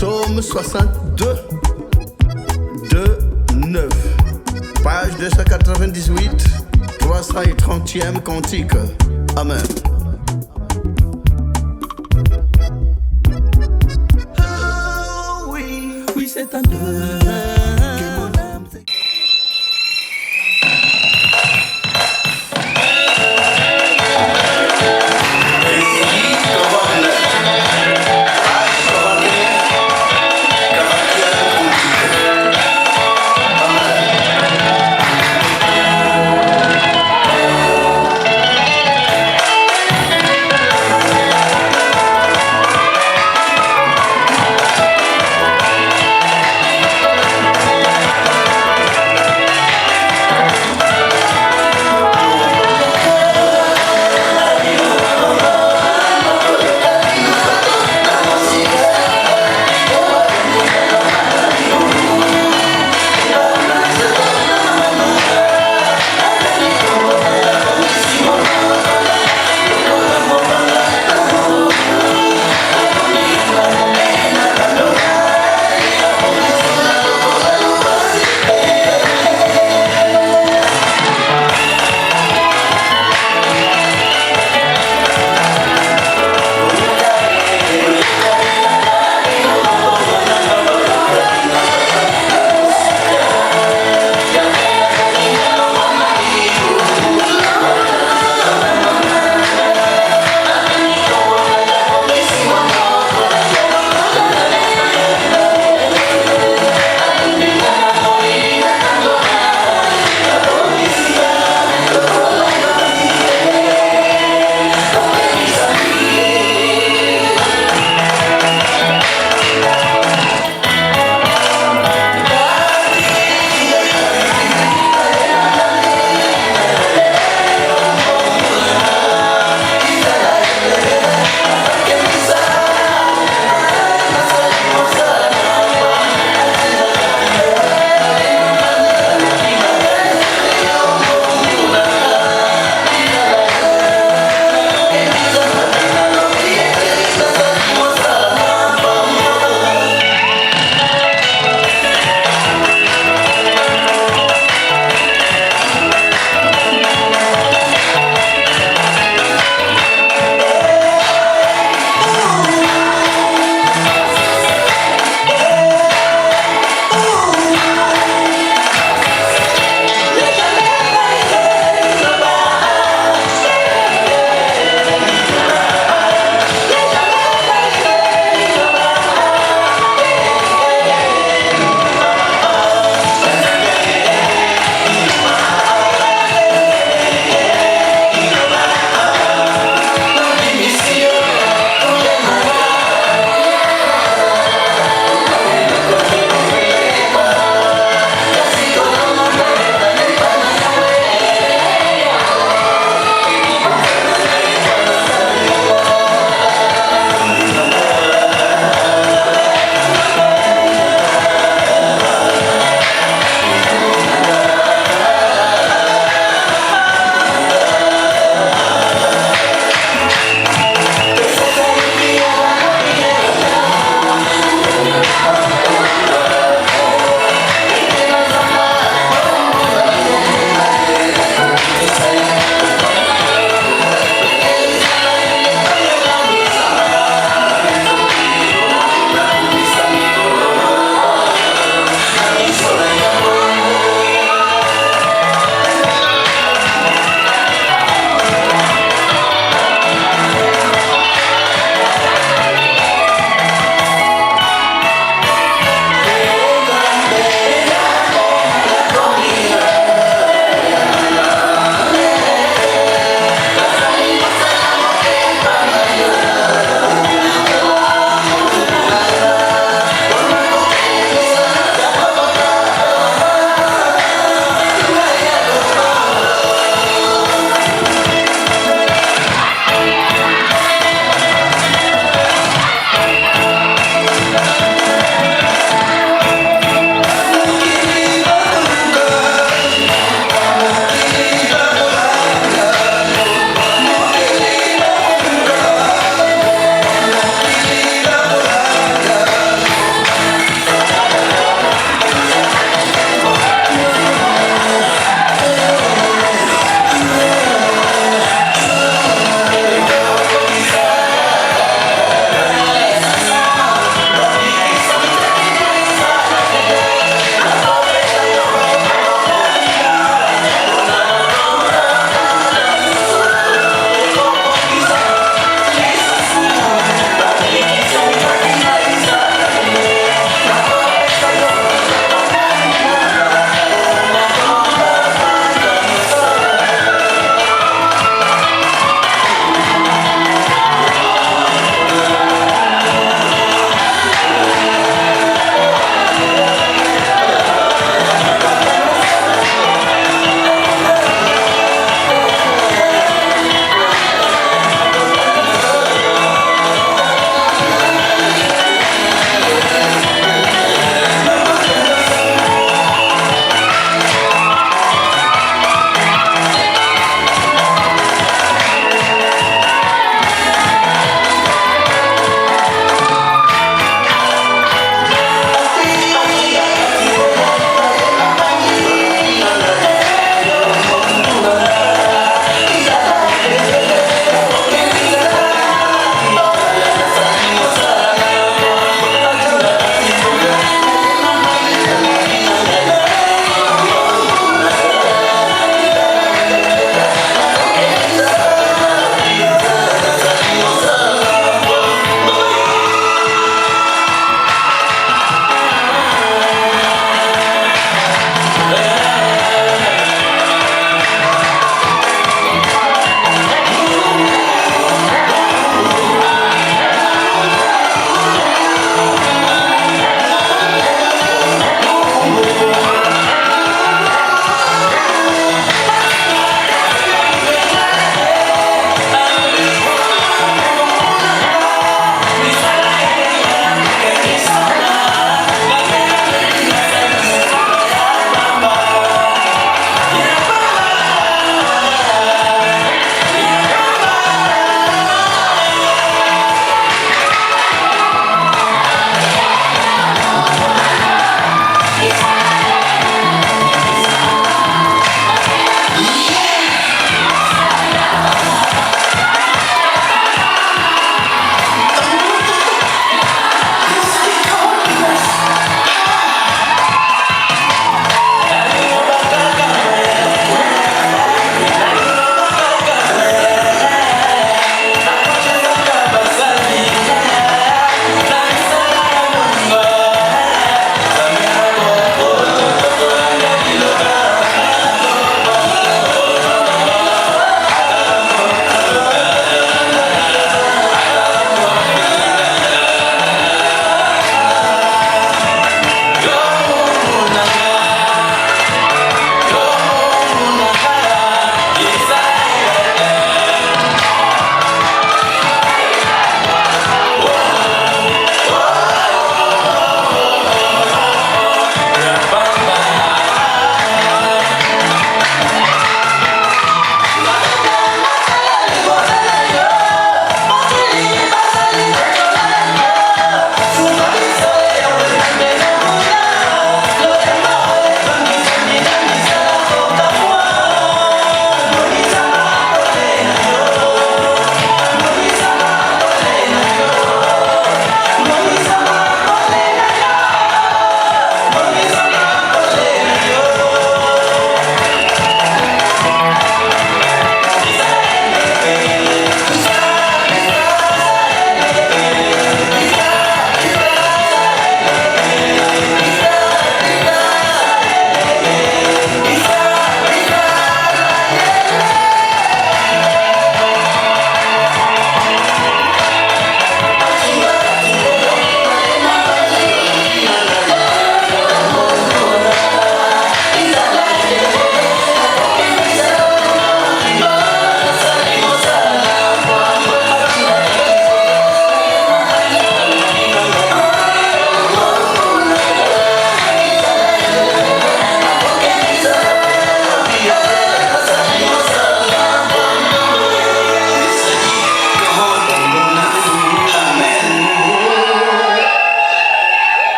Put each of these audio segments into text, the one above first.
Psaume 62, 2, 9. Page 298, 330e cantique. Amen. Oh oui, oui c'est un Dieu.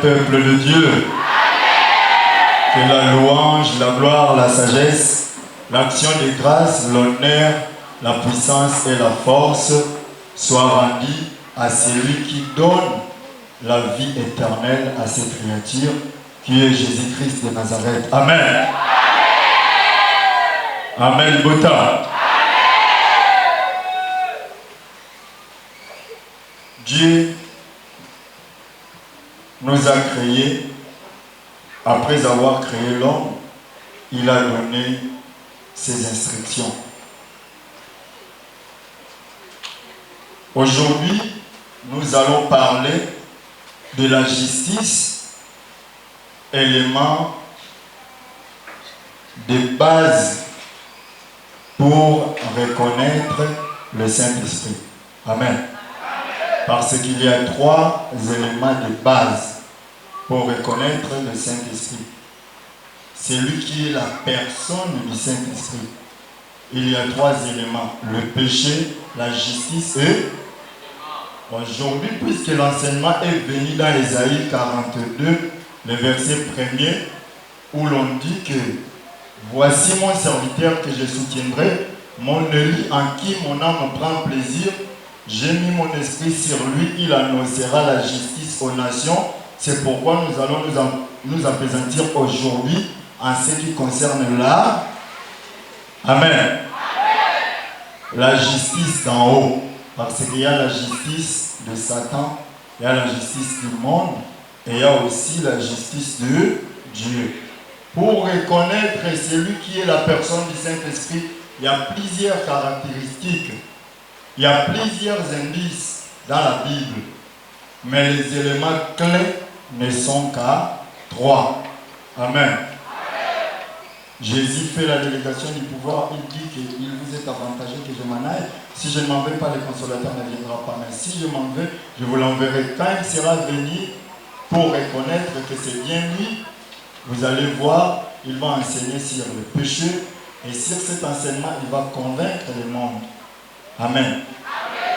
peuple de Dieu. Que la louange, la gloire, la sagesse, l'action de grâce, l'honneur, la puissance et la force soient rendues à celui qui donne la vie éternelle à cette créature qui est Jésus-Christ de Nazareth. Amen. Amen. Bota. Dieu nous a créés. Après avoir créé l'homme, il a donné ses instructions. Aujourd'hui, nous allons parler de la justice, élément de base pour reconnaître le Saint-Esprit. Amen. Parce qu'il y a 3 éléments de base pour reconnaître le Saint-Esprit. C'est lui qui est la personne du Saint-Esprit. Il y a 3 éléments. Le péché, la justice et... Aujourd'hui, puisque l'enseignement est venu dans Ésaïe 42, le verset 1er, où l'on dit que « Voici mon serviteur que je soutiendrai, mon élu en qui mon âme prend plaisir. J'ai mis mon esprit sur lui, il annoncera la justice aux nations. » C'est pourquoi nous allons nous appesantir aujourd'hui en ce qui concerne la... Amen. La justice d'en haut. Parce qu'il y a la justice de Satan, il y a la justice du monde, et il y a aussi la justice de Dieu. Pour reconnaître celui qui est la personne du Saint-Esprit, il y a plusieurs caractéristiques, il y a plusieurs indices dans la Bible, mais les éléments clés ne sont qu'à 3. Amen. Jésus fait la délégation du pouvoir, il dit qu'il vous est avantageux que je m'en aille. Si je ne m'en vais pas, le consolateur ne viendra pas. Mais si je m'en vais, je vous l'enverrai. Quand il sera venu pour reconnaître que c'est bien lui, vous allez voir, il va enseigner sur le péché. Et sur cet enseignement, il va convaincre le monde. Amen.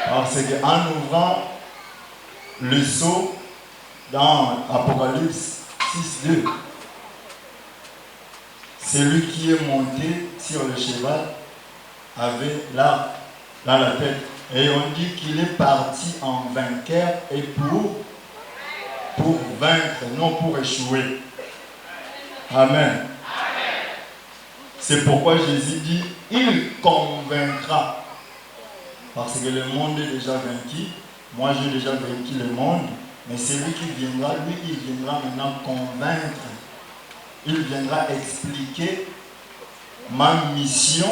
Parce qu'en ouvrant le sceau dans Apocalypse 6.2, celui qui est monté sur le cheval avait l'arc dans la tête. Et on dit qu'il est parti en vainqueur et pour vaincre, non pour échouer. Amen. C'est pourquoi Jésus dit, il convaincra. Parce que le monde est déjà vaincu. Moi, j'ai déjà vaincu le monde. Mais celui qui viendra, lui, il viendra maintenant convaincre. Il viendra expliquer ma mission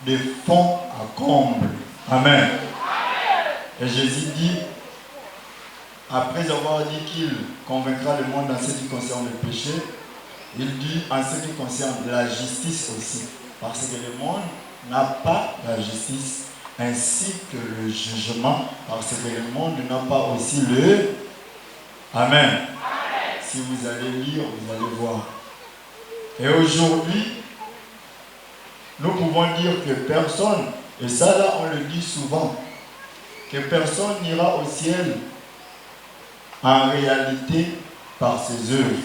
de fond à comble. Amen. Et Jésus dit, après avoir dit qu'il convaincra le monde en ce qui concerne le péché, il dit en ce qui concerne la justice aussi. Parce que le monde n'a pas la justice, ainsi que le jugement, parce que le monde n'a pas aussi le... Amen. Si vous allez lire, vous allez voir. Et aujourd'hui, nous pouvons dire que personne, et ça là on le dit souvent, que personne n'ira au ciel en réalité par ses œuvres.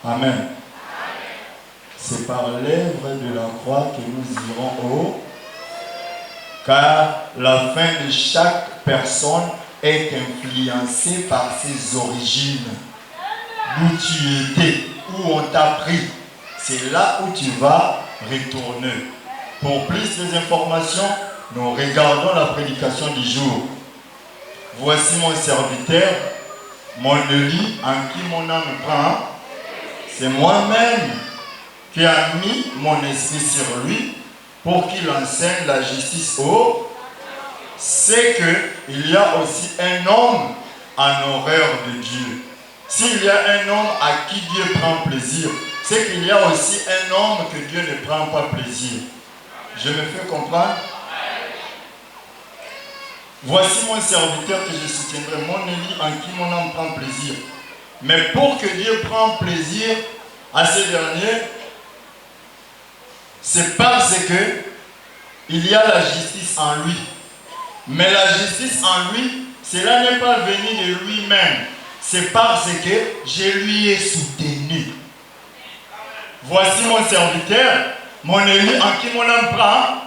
Amen. C'est par l'œuvre de la croix que nous irons au... Car la fin de chaque personne est influencée par ses origines. D'où tu étais, où on t'a pris. C'est là où tu vas retourner. Pour plus d'informations, nous regardons la prédication du jour. Voici mon serviteur, mon élu, en qui mon âme prend. C'est moi-même qui ai mis mon esprit sur lui pour qu'il enseigne la justice aux... C'est qu'il y a aussi un homme en horreur de Dieu. S'il y a un homme à qui Dieu prend plaisir, c'est qu'il y a aussi un homme que Dieu ne prend pas plaisir. Je me fais comprendre? Voici mon serviteur que je soutiendrai, mon élu en qui mon âme prend plaisir. Mais pour que Dieu prenne plaisir à ces derniers, c'est parce que il y a la justice en lui. Mais la justice en lui, cela n'est pas venu de lui-même. c'est parce que je lui ai soutenu. Voici mon serviteur, mon élu en qui mon âme prend.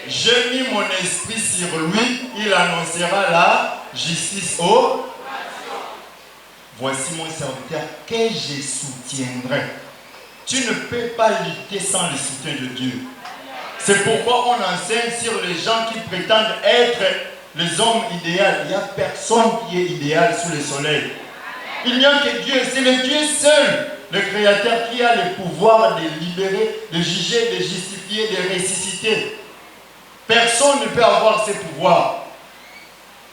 J'ai mis mon esprit sur lui, il annoncera la justice aux. Voici mon serviteur que je soutiendrai. Tu ne peux pas lutter sans le soutien de Dieu. C'est pourquoi on enseigne sur les gens qui prétendent être les hommes idéaux. Il n'y a personne qui est idéal sous le soleil. Il n'y a que Dieu. C'est le Dieu seul, le Créateur, qui a le pouvoir de libérer, de juger, de justifier, de ressusciter. Personne ne peut avoir ces pouvoirs.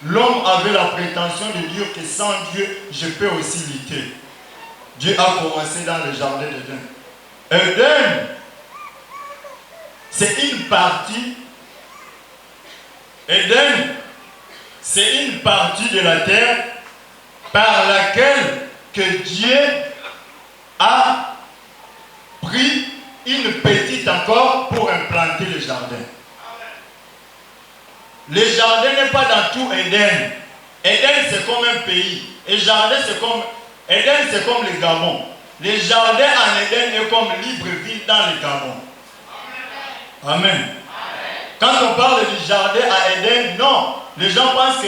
L'homme avait la prétention de dire que sans Dieu, je peux aussi lutter. Dieu a commencé dans le jardin d'Éden. Éden, c'est une partie. Éden, c'est une partie de la terre par laquelle que Dieu a pris une petite encore pour implanter le jardin. Le jardin n'est pas dans tout Éden. Éden, c'est comme un pays. Et jardin, c'est comme... Éden, c'est comme le Gabon. Le jardin en Éden est comme Libreville dans le Gabon. Amen. Quand on parle du jardin à Éden, non. Les gens pensent que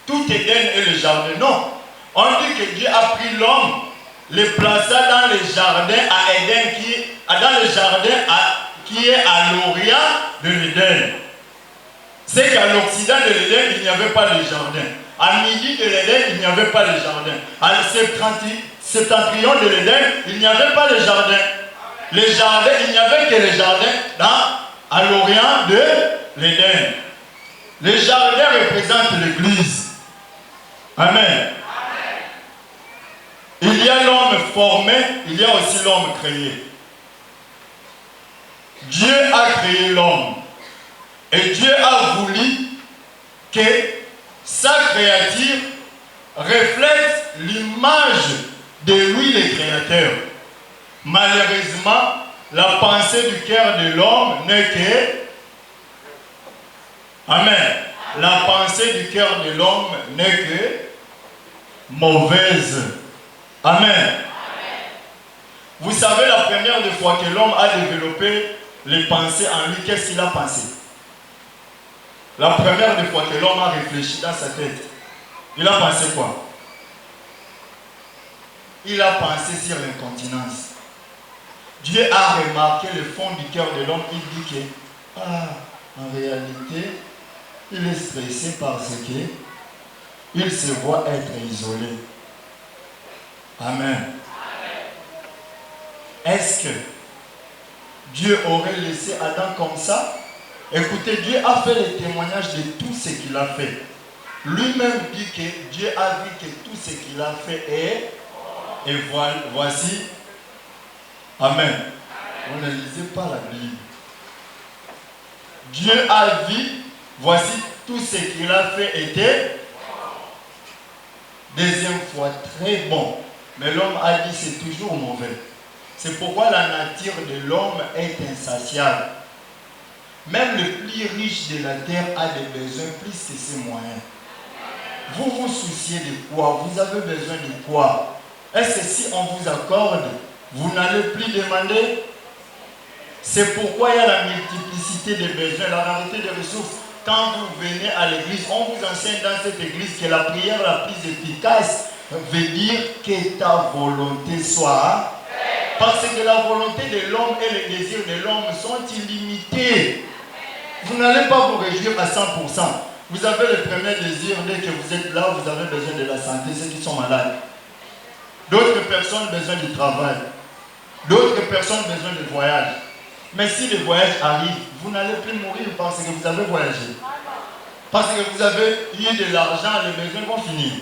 tout Éden est le jardin. Non. On dit que Dieu a pris l'homme, le plaça dans le jardin à Éden, dans le jardin qui est à l'Orient de l'Éden. C'est qu'à l'Occident de l'Éden, il n'y avait pas de jardin. À midi de l'Éden, il n'y avait pas de jardin. À septentrion de l'Éden, il n'y avait pas de jardin. Les jardins, il n'y avait que les jardins à l'Orient de l'Éden. Les jardins représentent l'Église. Amen. Il y a l'homme formé, il y a aussi l'homme créé. Dieu a créé l'homme. Et Dieu a voulu que sa créature reflète l'image de lui, le Créateur. Malheureusement, la pensée du cœur de l'homme n'est que... Amen. La pensée du cœur de l'homme n'est que mauvaise. Amen. Vous savez, la première fois que l'homme a développé les pensées en lui, qu'est-ce qu'il a pensé? La première fois que l'homme a réfléchi dans sa tête, il a pensé quoi? Il a pensé sur l'incontinence. Dieu a remarqué le fond du cœur de l'homme. Il dit que, en réalité, il est stressé parce qu'il se voit être isolé. Amen. Est-ce que Dieu aurait laissé Adam comme ça? Écoutez, Dieu a fait le témoignage de tout ce qu'il a fait. Lui-même dit que Dieu a vu que tout ce qu'il a fait est... Et voici... Amen. Vous ne lisez pas la Bible. Dieu a vu, voici tout ce qu'il a fait était... Deuxième fois, très bon. Mais l'homme a dit c'est toujours mauvais. C'est pourquoi la nature de l'homme est insatiable. Même le plus riche de la terre a des besoins plus que ses moyens. Vous vous souciez de quoi? Vous avez besoin de quoi? Est-ce que si on vous accorde, vous n'allez plus demander? C'est pourquoi il y a la multiplicité des besoins, la rareté des ressources. Quand vous venez à l'église, on vous enseigne dans cette église que la prière la plus efficace veut dire que ta volonté soit. Parce que la volonté de l'homme et les désirs de l'homme sont illimités. Vous n'allez pas vous réjouir à 100%. Vous avez le premier désir, dès que vous êtes là, vous avez besoin de la santé, ceux qui sont malades. D'autres personnes ont besoin du travail. D'autres personnes ont besoin de voyage. Mais si le voyage arrive, vous n'allez plus mourir parce que vous avez voyagé. Parce que vous avez eu de l'argent, les besoins vont finir.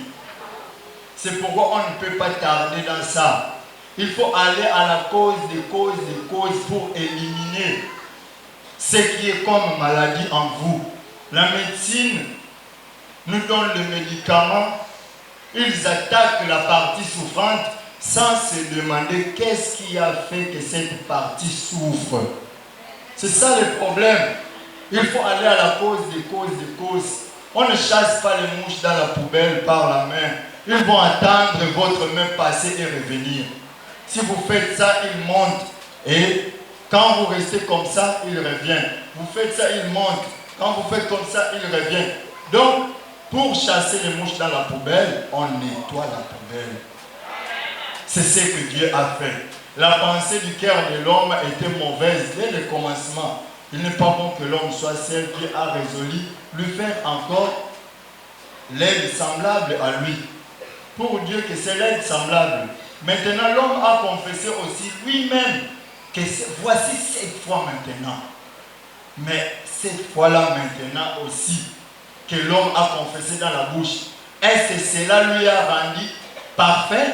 C'est pourquoi on ne peut pas tarder dans ça. Il faut aller à la cause des causes pour éliminer ce qui est comme maladie en vous. La médecine nous donne le médicament. Ils attaquent la partie souffrante sans se demander qu'est-ce qui a fait que cette partie souffre. C'est ça le problème. Il faut aller à la cause des causes. On ne chasse pas les mouches dans la poubelle par la main. Ils vont attendre votre main passer et revenir. Si vous faites ça, ils montent. Et quand vous restez comme ça, ils reviennent. Vous faites ça, ils montent. Quand vous faites comme ça, ils reviennent. Donc, pour chasser les mouches dans la poubelle, on nettoie la poubelle. C'est ce que Dieu a fait. La pensée du cœur de l'homme était mauvaise dès le commencement. Il n'est pas bon que l'homme soit seul. Dieu a résolu lui faire encore l'aide semblable à lui. Pour Dieu que c'est l'aide semblable. Maintenant, l'homme a confessé aussi lui-même que voici cette fois maintenant. Mais cette fois-là maintenant aussi, que l'homme a confessé dans la bouche. Est-ce que cela lui a rendu parfait?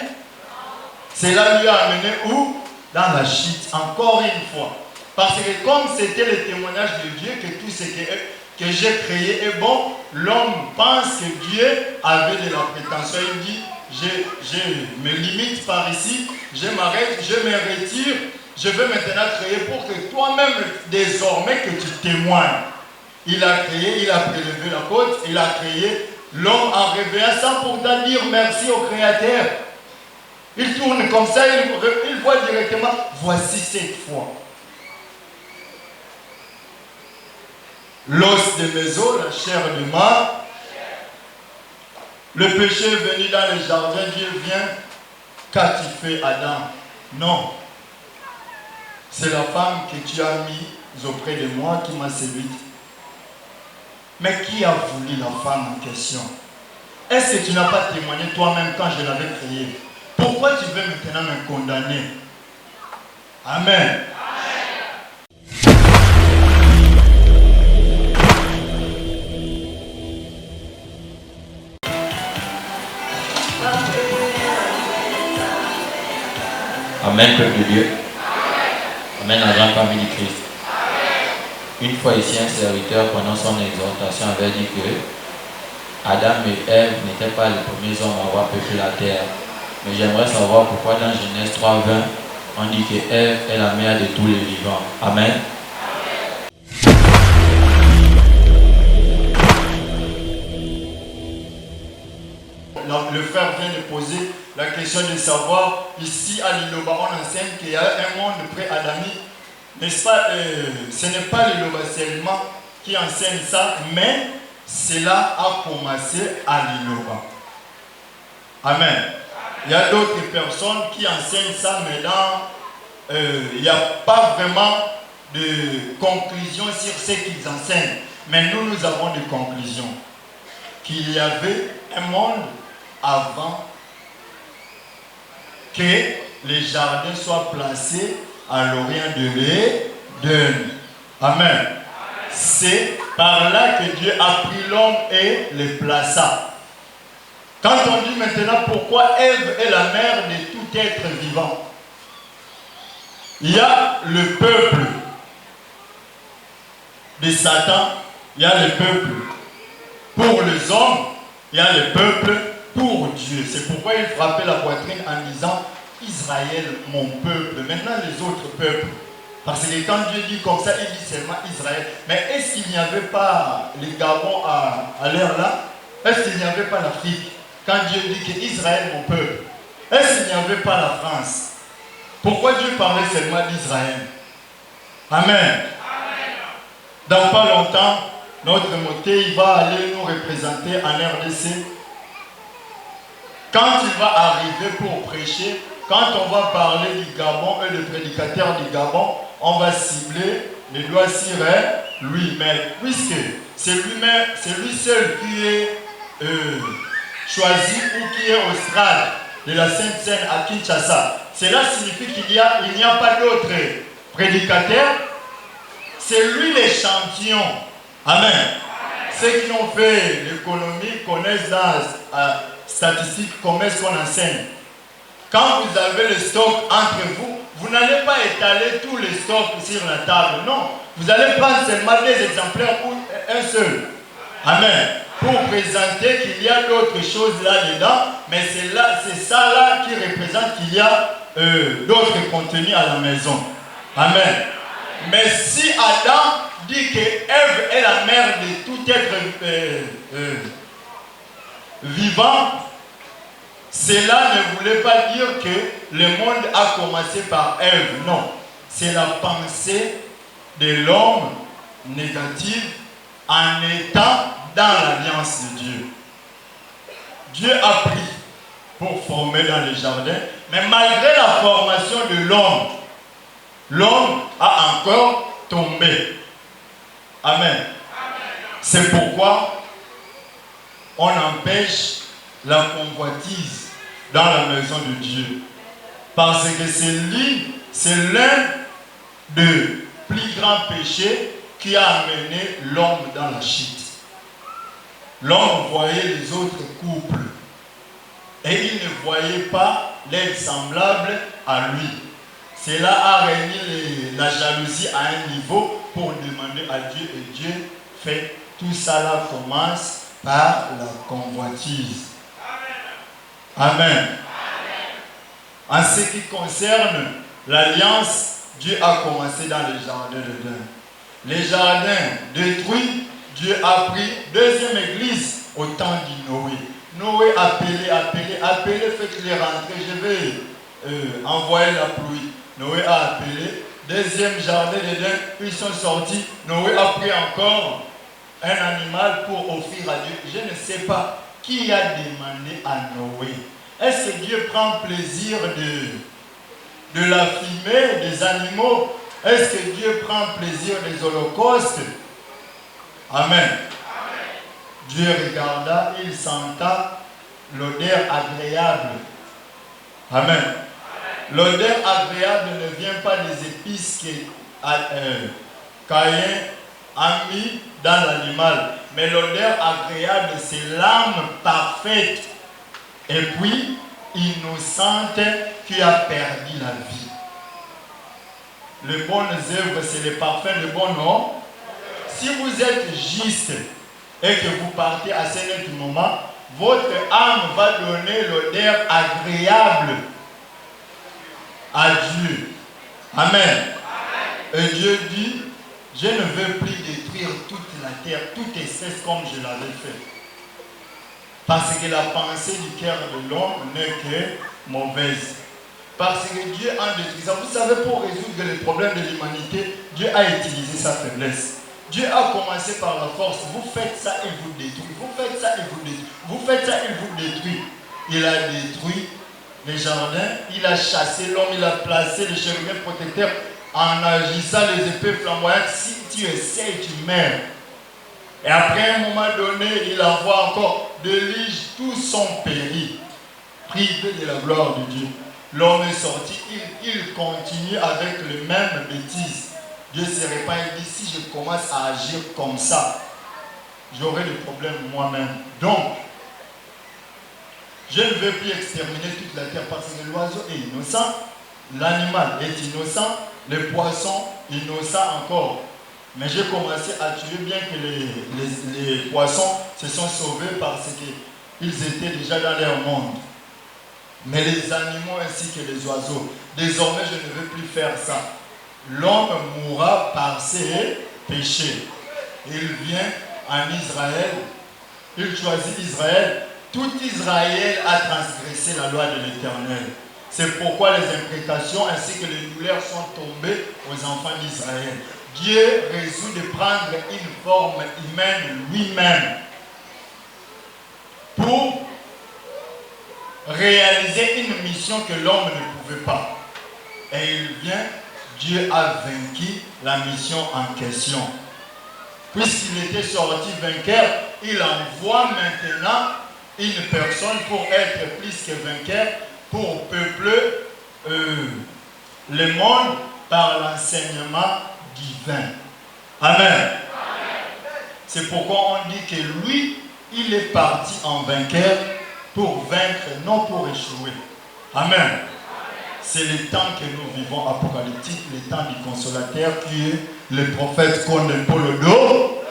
Cela lui a amené où? Dans la chute, encore une fois. Parce que comme c'était le témoignage de Dieu que tout ce que j'ai créé est bon, l'homme pense que Dieu avait de la prétention. Il dit, je me limite par ici, je m'arrête, je me retire, je veux maintenant créer pour que toi-même, désormais, que tu témoignes. Il a créé, il a prélevé la côte, il a créé l'homme en réveillant ça pour dire merci au Créateur. Il tourne comme ça, il voit directement, voici cette fois. L'os de mes os, la chair de mort. Le péché est venu dans le jardin, Dieu vient. Qu'as-tu fait, Adam? Non. C'est la femme que tu as mise auprès de moi qui m'a séduite. Mais qui a voulu la femme en question? Est-ce que tu n'as pas témoigné toi-même quand je l'avais créée? Pourquoi tu veux maintenant me condamner? Amen. Amen, peuple de Dieu. Amen, la grande famille du Christ. Une fois ici, un serviteur, pendant son exhortation, avait dit que Adam et Ève n'étaient pas les premiers hommes à avoir peuplé la terre. Mais j'aimerais savoir pourquoi dans Genèse 3:20, on dit que Ève est la mère de tous les vivants. Amen. Le frère vient de poser la question de savoir, ici à l'Iloba, on enseigne qu'il y a un monde pré-adamique. N'est-ce pas, ce n'est pas l'Iloba seulement qui enseigne ça, mais cela a commencé à l'Iloba. Amen. Il y a d'autres personnes qui enseignent ça, mais il n'y a pas vraiment de conclusion sur ce qu'ils enseignent. Mais nous avons des conclusions. Qu'il y avait un monde avant que les jardins soient placés à l'orient de l'Éden. Amen. C'est par là que Dieu a pris l'homme et le plaça. Quand on dit maintenant pourquoi Ève est la mère de tout être vivant, il y a le peuple de Satan, il y a le peuple pour les hommes, il y a le peuple pour Dieu. C'est pourquoi il frappait la poitrine en disant Israël, mon peuple. Maintenant les autres peuples. Parce que quand Dieu dit comme ça, il dit seulement Israël. Mais est-ce qu'il n'y avait pas les Gabon à l'heure là? Est-ce qu'il n'y avait pas l'Afrique? Quand Dieu dit que Israël, mon peuple. Est-ce qu'il n'y avait pas la France? Pourquoi Dieu parlait seulement d'Israël? Amen. Dans pas longtemps, notre moté, il va aller nous représenter en RDC. Quand il va arriver pour prêcher, quand on va parler du Gabon et le prédicateur du Gabon, on va cibler les doigts sur lui. Mais puisque c'est lui seul qui est choisi ou qui est au stade de la Sainte Seine à Kinshasa, cela signifie qu'il n'y a pas d'autres prédicateurs. C'est lui l'échantillon. Amen. Ceux qui ont fait l'économie connaissent dans la statistique comment est-ce qu'on enseigne. Quand vous avez le stock entre vous, vous n'allez pas étaler tous les stocks sur la table. Non. Vous allez prendre seulement des exemplaires ou un seul. Amen. Pour présenter qu'il y a d'autres choses là-dedans, mais c'est ça là qui représente qu'il y a d'autres contenus à la maison. Amen. Mais si Adam dit que Ève est la mère de tout être vivant, Cela ne voulait pas dire que le monde a commencé par Ève. Non. C'est la pensée de l'homme négative en étant dans l'alliance de Dieu. Dieu a pris pour former dans les jardins, mais malgré la formation de l'homme, l'homme a encore tombé. Amen. C'est pourquoi on empêche la convoitise dans la maison de Dieu. Parce que c'est l'un des plus grands péchés qui a amené l'homme dans la chute. L'homme voyait les autres couples et il ne voyait pas l'aide semblable à lui. Cela a réuni la jalousie à un niveau pour demander à Dieu, et Dieu fait tout ça là commence par la convoitise. Amen. En ce qui concerne l'alliance, Dieu a commencé dans les jardins d'Éden. Les jardins détruits, Dieu a pris deuxième église au temps de Noé. Noé appelé, faites-les rentrer, je vais envoyer la pluie. Noé a appelé, deuxième jardin d'Éden, ils sont sortis. Noé a pris encore un animal pour offrir à Dieu. Je ne sais pas qui a demandé à Noé. Est-ce que Dieu prend plaisir de la fumée des animaux? Est-ce que Dieu prend plaisir des holocaustes? Amen. Dieu regarda, il senta l'odeur agréable. Amen. L'odeur agréable ne vient pas des épices que Caïn a mis dans l'animal. Mais l'odeur agréable, c'est l'âme parfaite et puis innocente qui a perdu la vie. Les bonnes œuvres, c'est le parfum de bon nom. Si vous êtes juste et que vous partez à ce moment, votre âme va donner l'odeur agréable à Dieu. Amen. Et Dieu dit, je ne veux plus détruire toute la terre, toute espèce comme je l'avais fait. Parce que la pensée du cœur de l'homme n'est que mauvaise. Parce que Dieu, en détruisant, vous savez, pour résoudre les problèmes de l'humanité, Dieu a utilisé sa faiblesse. Dieu a commencé par la force. Vous faites ça, il vous détruit. Vous faites ça, il vous détruit. Vous faites ça, il vous détruit. Il a détruit les jardins, il a chassé l'homme, il a placé les chérubins protecteurs en agissant les épées flamboyantes. Si tu essaies, tu meurs. Et après un moment donné, il envoie encore de l'ige, tous sont péris, privés de la gloire de Dieu. L'homme est sorti, il continue avec les mêmes bêtises. Dieu se répand et dit, si je commence à agir comme ça, j'aurai des problèmes moi-même. Donc, je ne veux plus exterminer toute la terre parce que l'oiseau est innocent, l'animal est innocent, le poisson innocent encore. Mais j'ai commencé à tuer bien que les poissons se sont sauvés parce qu'ils étaient déjà dans leur monde. Mais les animaux ainsi que les oiseaux, désormais je ne veux plus faire ça. L'homme mourra par ses péchés. Il vient en Israël, il choisit Israël. Tout Israël a transgressé la loi de l'Éternel. C'est pourquoi les imprécations ainsi que les douleurs sont tombées aux enfants d'Israël. Dieu résout de prendre une forme humaine lui-même pour réaliser une mission que l'homme ne pouvait pas. Et il vient, Dieu a vaincu la mission en question. Puisqu'il était sorti vainqueur, il envoie maintenant une personne pour être plus que vainqueur, pour peupler le monde par l'enseignement divin. Amen. C'est pourquoi on dit que lui, il est parti en vainqueur pour vaincre, non pour échouer. Amen. C'est le temps que nous vivons apocalyptique, le temps du consolateur qui est le prophète Conde Polodo.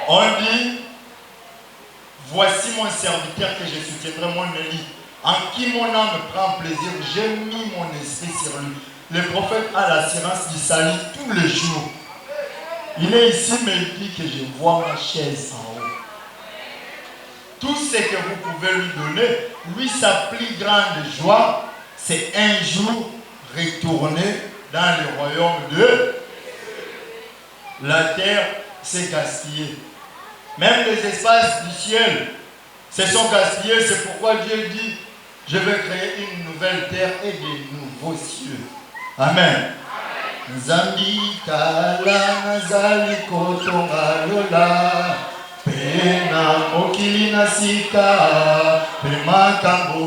On dit, voici mon serviteur que je soutiendrai, mon élu, en qui mon âme prend plaisir, j'ai mis mon esprit sur lui. Le prophète a l'assurance du salut tous les jours. Il est ici, mais il dit que je vois ma chaise en haut. tout ce que vous pouvez lui donner, lui, sa plus grande joie, c'est un jour retourner dans le royaume de la terre, c'est gaspillé. Même les espaces du ciel se sont gaspillés. C'est pourquoi Dieu dit, je vais créer une nouvelle terre et des nouveaux cieux. Amen. Nzambi kala nazali kotonga lola pena mokili nasika pemakambo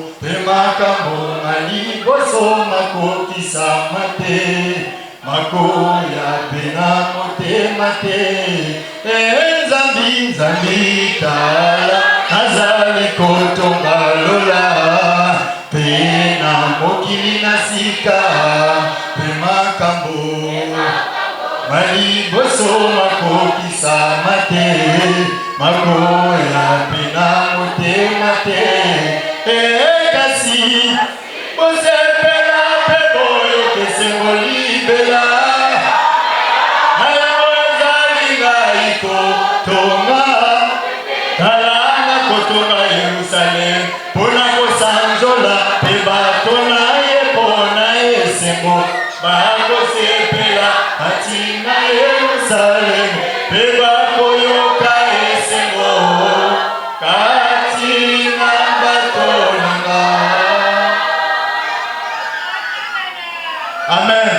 mali boso makokisa mate makoya pena motema te Nzambi kala nazali kotonga lola pena mokili nasika pemakambo mali boso makokisa mate makoya pena motema te kasi bosepela pe boyo kesengo libela ayawazalinga ikotonga talanga kotonga Yerusalem pona kosanzola pe batona ye pona esengo bakosepela atina Yerusalem pe bakoyoka esengo katina batonanga. Amen.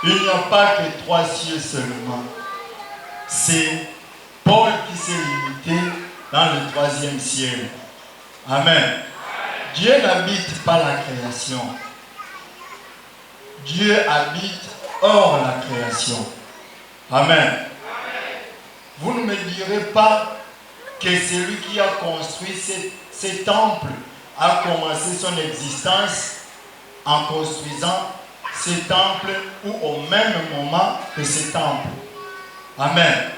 Il n'y a pas que 3 cieux seulement. C'est Paul qui s'est limité dans le 3e ciel. Amen. Dieu n'habite pas la création. Dieu habite hors la création. Amen. Vous ne me direz pas que celui qui a construit ces temples a commencé son existence en construisant ces temples ou au même moment que ces temples. Amen.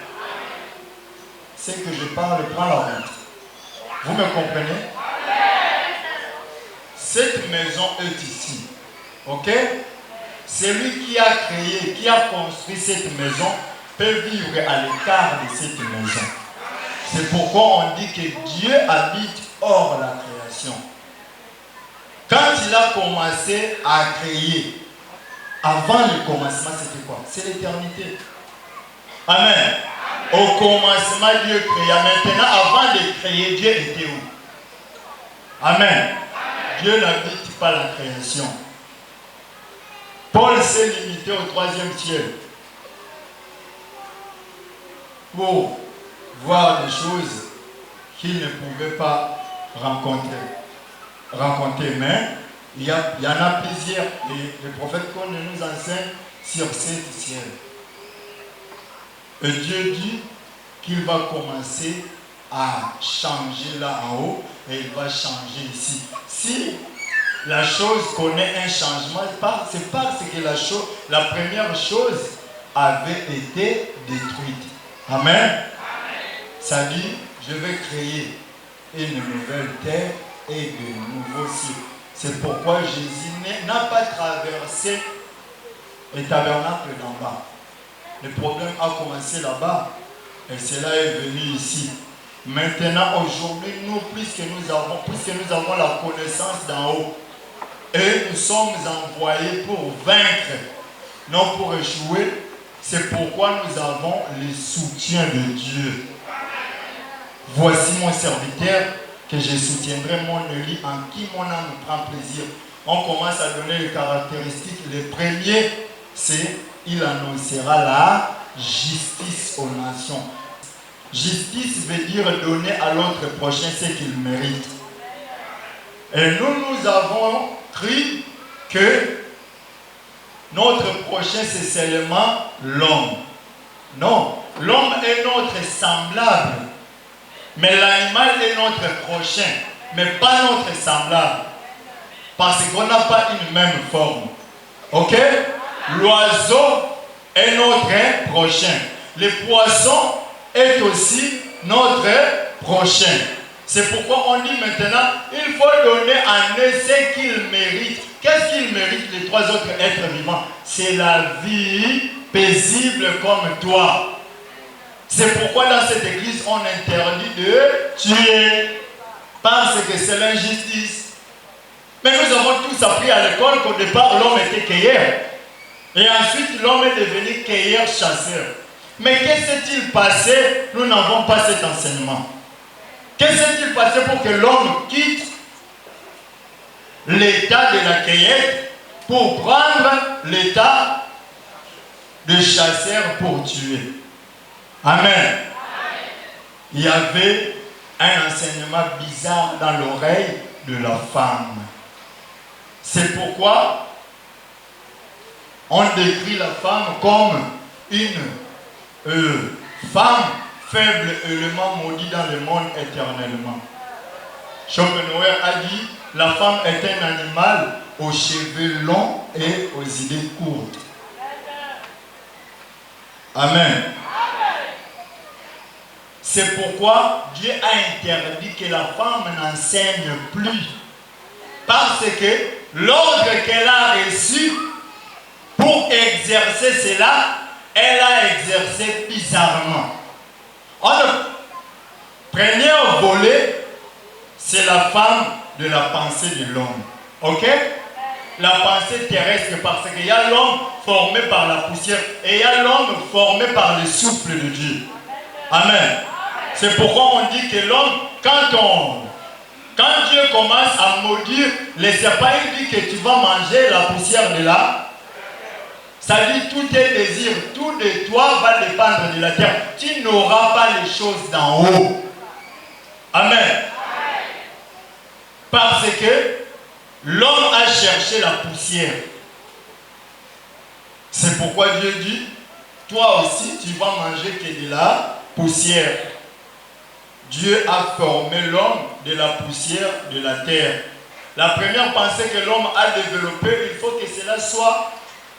Ce que je parle prend la route. Vous me comprenez? Cette maison est ici. Ok? Celui qui a créé, qui a construit cette maison peut vivre à l'écart de cette maison. C'est pourquoi on dit que Dieu habite hors la création. Quand il a commencé à créer, avant le commencement, c'était quoi? C'est l'éternité. Amen. Au commencement, Dieu créa. Maintenant, avant de créer, Dieu était où? Amen. Dieu n'habite pas la création. Paul s'est limité au 3e ciel pour voir des choses qu'il ne pouvait pas rencontrer. Mais il y en a plusieurs. Les prophètes qu'on nous enseigne sur 7 ciels. Et Dieu dit qu'il va commencer à changer là en haut et il va changer ici. Si la chose connaît un changement, c'est parce que la première chose avait été détruite. Amen. Ça dit, je vais créer une nouvelle terre et de nouveaux cieux. C'est pourquoi Jésus n'a pas traversé le tabernacle d'en bas. Le problème a commencé là-bas et cela est venu ici. Maintenant, aujourd'hui, nous, puisque nous avons la connaissance d'en haut, et nous sommes envoyés pour vaincre, non pour échouer, c'est pourquoi nous avons le soutien de Dieu. Voici mon serviteur que je soutiendrai, mon élu, en qui mon âme prend plaisir. On commence à donner les caractéristiques. Le premier, c'est il annoncera la justice aux nations. Justice veut dire donner à l'autre prochain ce qu'il mérite. Et nous avons cru que notre prochain c'est seulement l'homme. Non, l'homme est notre semblable. Mais l'animal est notre prochain, mais pas notre semblable. Parce qu'on n'a pas une même forme. Ok? L'oiseau est notre prochain. Le poisson est aussi notre prochain. C'est pourquoi on dit maintenant, il faut donner à eux ce qu'ils méritent. Qu'est-ce qu'ils méritent les 3 autres êtres vivants? C'est la vie paisible comme toi. C'est pourquoi dans cette église, on interdit de tuer. Parce que c'est l'injustice. Mais nous avons tous appris à l'école qu'au départ, l'homme était cueilleur. Et ensuite, l'homme est devenu cueilleur-chasseur. Mais qu'est-ce qui s'est-il passé? Nous n'avons pas cet enseignement. Qu'est-ce qui s'est-il passé pour que l'homme quitte l'état de la cueillette pour prendre l'état de chasseur pour tuer? Amen. Il y avait un enseignement bizarre dans l'oreille de la femme. C'est pourquoi on décrit la femme comme une femme faible, élément maudit dans le monde éternellement. Schopenhauer a dit, la femme est un animal aux cheveux longs et aux idées courtes. Amen. C'est pourquoi Dieu a interdit que la femme n'enseigne plus. Parce que l'ordre qu'elle a reçu pour exercer cela, elle a exercé bizarrement. Le premier volet, c'est la femme de la pensée de l'homme. Ok? La pensée terrestre, parce qu'il y a l'homme formé par la poussière et il y a l'homme formé par le souffle de Dieu. Amen. C'est pourquoi on dit que l'homme, quand Dieu commence à maudire les serpents, il dit que tu vas manger la poussière de là. Ça dit tous tes désirs, tout de toi va dépendre de la terre. Tu n'auras pas les choses d'en haut. Amen. Parce que l'homme a cherché la poussière. C'est pourquoi Dieu dit, toi aussi tu vas manger que de la poussière. Dieu a formé l'homme de la poussière de la terre. La première pensée que l'homme a développée, il faut que cela soit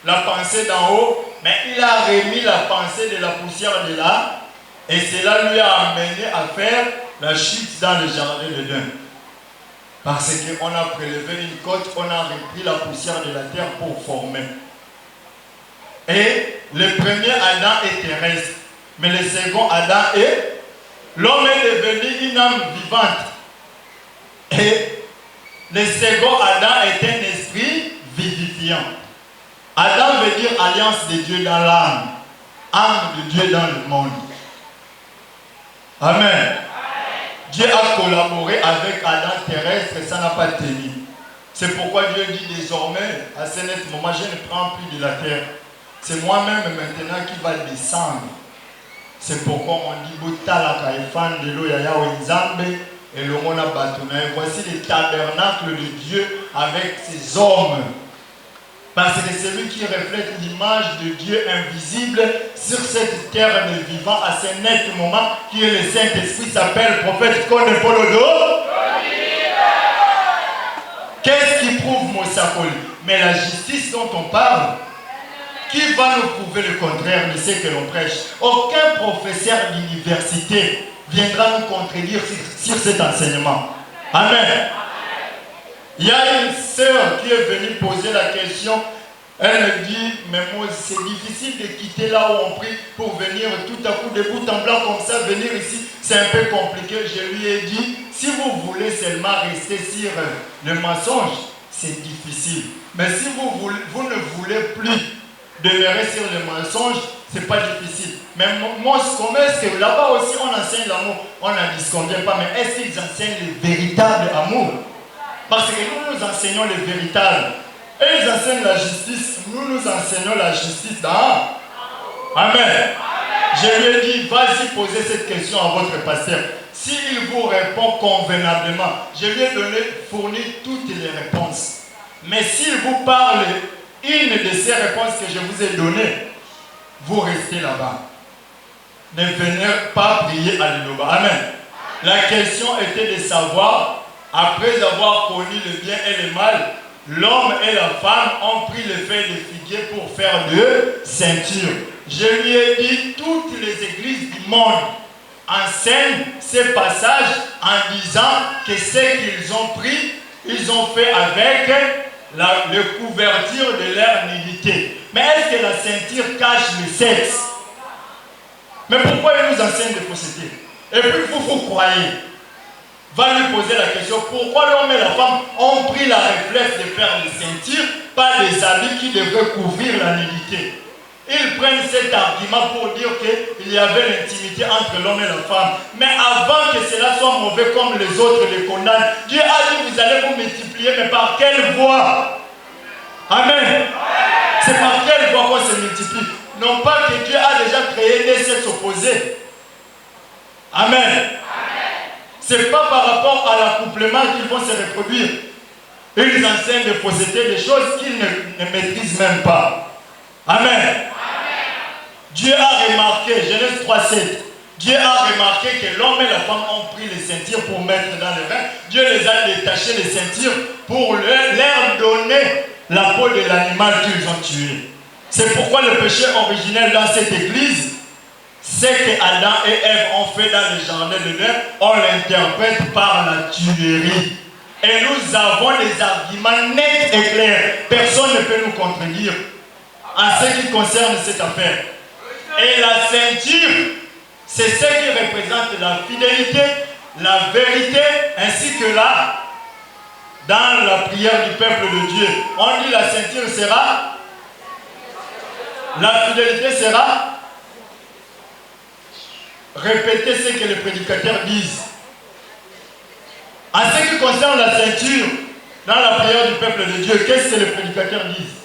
la pensée d'en haut, mais il a remis la pensée de la poussière de là, et cela lui a amené à faire la chute dans le jardin d'Éden. Parce qu'on a prélevé une côte, on a repris la poussière de la terre pour former. Et le premier Adam est terrestre, mais le second Adam est... L'homme est devenu une âme vivante. Et le second Adam est un esprit vivifiant. Adam veut dire alliance de Dieu dans l'âme. Âme de Dieu dans le monde. Amen. Dieu a collaboré avec Adam terrestre et ça n'a pas tenu. C'est pourquoi Dieu dit désormais, à ce net moment, je ne prends plus de la terre. C'est moi-même maintenant qui va descendre. C'est pourquoi on dit Butala Kaifan de l'Oyaya Wenzambe et le Mona Batuna. Voici le tabernacle de Dieu avec ses hommes. Parce que c'est lui qui reflète l'image de Dieu invisible sur cette terre de vivant à ce net moment qui est le Saint-Esprit, s'appelle prophète Konepolodo. Qu'est-ce qui prouve Mosakoli? Mais la justice dont on parle, qui va nous prouver le contraire de ce que l'on prêche? Aucun professeur d'université viendra nous contredire sur cet enseignement. Amen. Il y a une sœur qui est venue poser la question. Elle me dit, mais moi c'est difficile de quitter là où on prie pour venir tout à coup de bout en blanc comme ça, venir ici, c'est un peu compliqué. Je lui ai dit, si vous voulez seulement rester sur le mensonge, c'est difficile. Mais si vous ne voulez plus demeurer sur le mensonge, c'est pas difficile. Mais moi, comment est-ce que là-bas aussi on enseigne l'amour? On n'en disconvient pas, mais est-ce qu'ils enseignent le véritable amour? Parce que nous enseignons le véritable. Et ils enseignent la justice, nous enseignons la justice dans. Amen. Je lui ai dit, vas-y poser cette question à votre pasteur. S'il vous répond convenablement, je lui ai fourni toutes les réponses. Mais s'il vous parle une de ces réponses que je vous ai données, vous restez là-bas. Ne venez pas prier à l'Iloba. Amen. La question était de savoir, après avoir connu le bien et le mal, l'homme et la femme ont pris le feuilles de figuier pour faire de ceinture. Je lui ai dit, toutes les églises du monde enseignent ces passages en disant que ce qu'ils ont pris, ils ont fait avec le couverture de leur nudité. Mais est-ce que la ceinture cache le sexe? Mais pourquoi il nous enseigne de fausseté? Et puis vous croyez, va lui poser la question, pourquoi l'homme et la femme ont pris la réflexe de faire des ceintures, pas des habits qui devraient couvrir la nudité? Ils prennent cet argument pour dire qu'il y avait l'intimité entre l'homme et la femme. Mais avant que cela soit mauvais comme les autres les condamnent, Dieu a dit vous allez vous multiplier, mais par quelle voie? Amen. C'est par quelle voie qu'on se multiplie? Non pas que Dieu a déjà créé des sexes opposés. Amen. Ce n'est pas par rapport à l'accouplement qu'ils vont se reproduire. Ils enseignent de fausseté, des choses qu'ils ne maîtrisent même pas. Amen. Dieu a remarqué, Genèse 3:7, Dieu a remarqué que l'homme et la femme ont pris les ceintures pour mettre dans les reins. Dieu les a détachés les ceintures pour leur donner la peau de l'animal qu'ils ont tué. C'est pourquoi le péché originel dans cette église, c'est que Adam et Ève ont fait dans le jardin de l'Éden, on l'interprète par la tuerie. Et nous avons des arguments nets et clairs. Personne ne peut nous contredire en ce qui concerne cette affaire. Et la ceinture, c'est ce qui représente la fidélité, la vérité, ainsi que là, dans la prière du peuple de Dieu, on dit la ceinture sera, la fidélité sera, répétez ce que les prédicateurs disent. En ce qui concerne la ceinture, dans la prière du peuple de Dieu, qu'est-ce que les prédicateurs disent?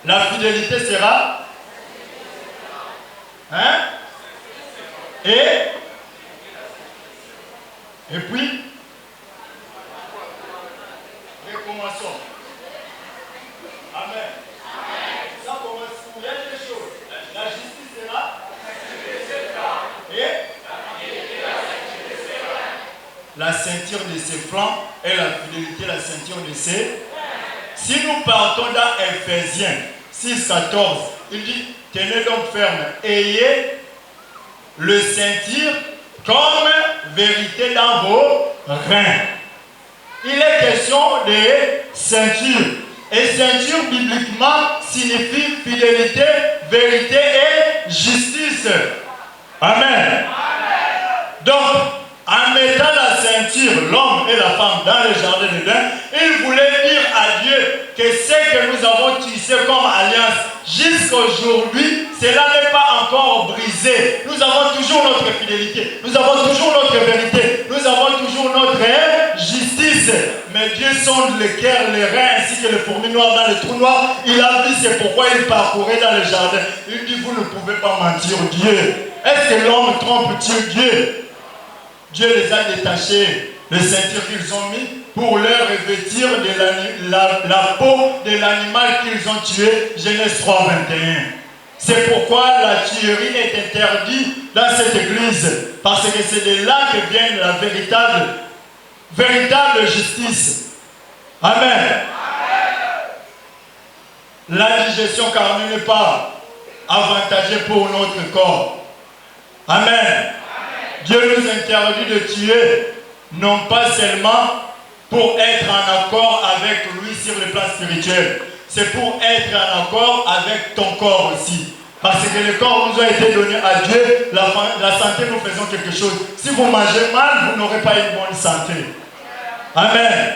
La fidélité sera, hein? Et puis, recommençons. Amen. Ça commence, il y a des choses. La justice sera, et la ceinture de ses flancs, et la fidélité, la ceinture de ses. Si nous partons dans Ephésiens 6:14, il dit, tenez donc ferme, ayez le ceinture comme vérité dans vos reins. Il est question de ceinture. Et ceinture, bibliquement, signifie fidélité, vérité et justice. Amen. Donc, en mettant la ceinture, l'homme et la femme dans le jardin d'Éden, il voulait dire à Dieu que ce que nous avons tissé comme alliance jusqu'à aujourd'hui, cela n'est pas encore brisé. Nous avons toujours notre fidélité, nous avons toujours notre vérité, nous avons toujours notre justice. Mais Dieu sonde le cœur, les reins ainsi que les fourmis noires dans les trous noirs. Il a vu, c'est pourquoi il parcourait dans le jardin. Il dit, vous ne pouvez pas mentir Dieu. Est-ce que l'homme trompe-t-il Dieu? Dieu les a détachés, les ceintures qu'ils ont mis, pour leur revêtir de la peau de l'animal qu'ils ont tué. Genèse 3:21. C'est pourquoi la tuerie est interdite dans cette église. Parce que c'est de là que vient la véritable justice. Amen. La digestion carnée n'est pas avantagée pour notre corps. Amen. Dieu nous interdit de tuer, non pas seulement pour être en accord avec lui sur le plan spirituel, c'est pour être en accord avec ton corps aussi. Parce que le corps nous a été donné à Dieu, la santé, nous faisons quelque chose. Si vous mangez mal, vous n'aurez pas une bonne santé. Amen.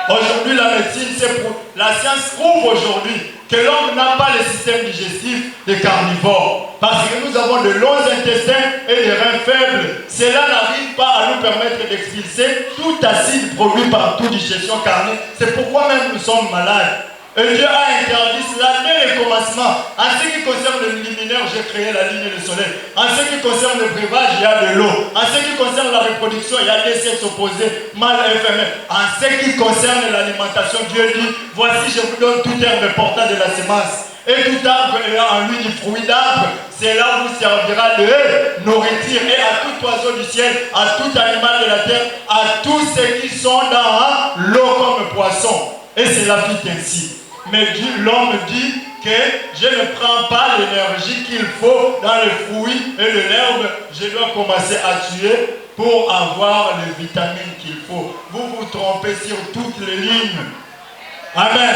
Aujourd'hui, la médecine, la science prouve aujourd'hui que l'homme n'a pas le système digestif des carnivores. Parce que nous avons de longs intestins et des reins faibles. Cela n'arrive pas à nous permettre d'expulser tout acide produit par toute digestion carnée. C'est pourquoi même nous sommes malades. Et Dieu a interdit cela dès le commencement. En ce qui concerne le luminaire, j'ai créé la ligne du soleil. En ce qui concerne le breuvage, il y a de l'eau. En ce qui concerne la reproduction, il y a des sexes opposés, mâle et féminin. En ce qui concerne l'alimentation, Dieu dit, voici je vous donne toute herbe portant de la semence. Et tout arbre ayant en lui du fruit d'arbre, cela vous servira de nourriture. Et à tout oiseau du ciel, à tout animal de la terre, à tous ceux qui sont dans l'eau comme poissons. Et cela vit ainsi. Mais l'homme dit que je ne prends pas l'énergie qu'il faut dans le fruit et de l'herbe. Je dois commencer à tuer pour avoir les vitamines qu'il faut. Vous vous trompez sur toutes les lignes. Amen.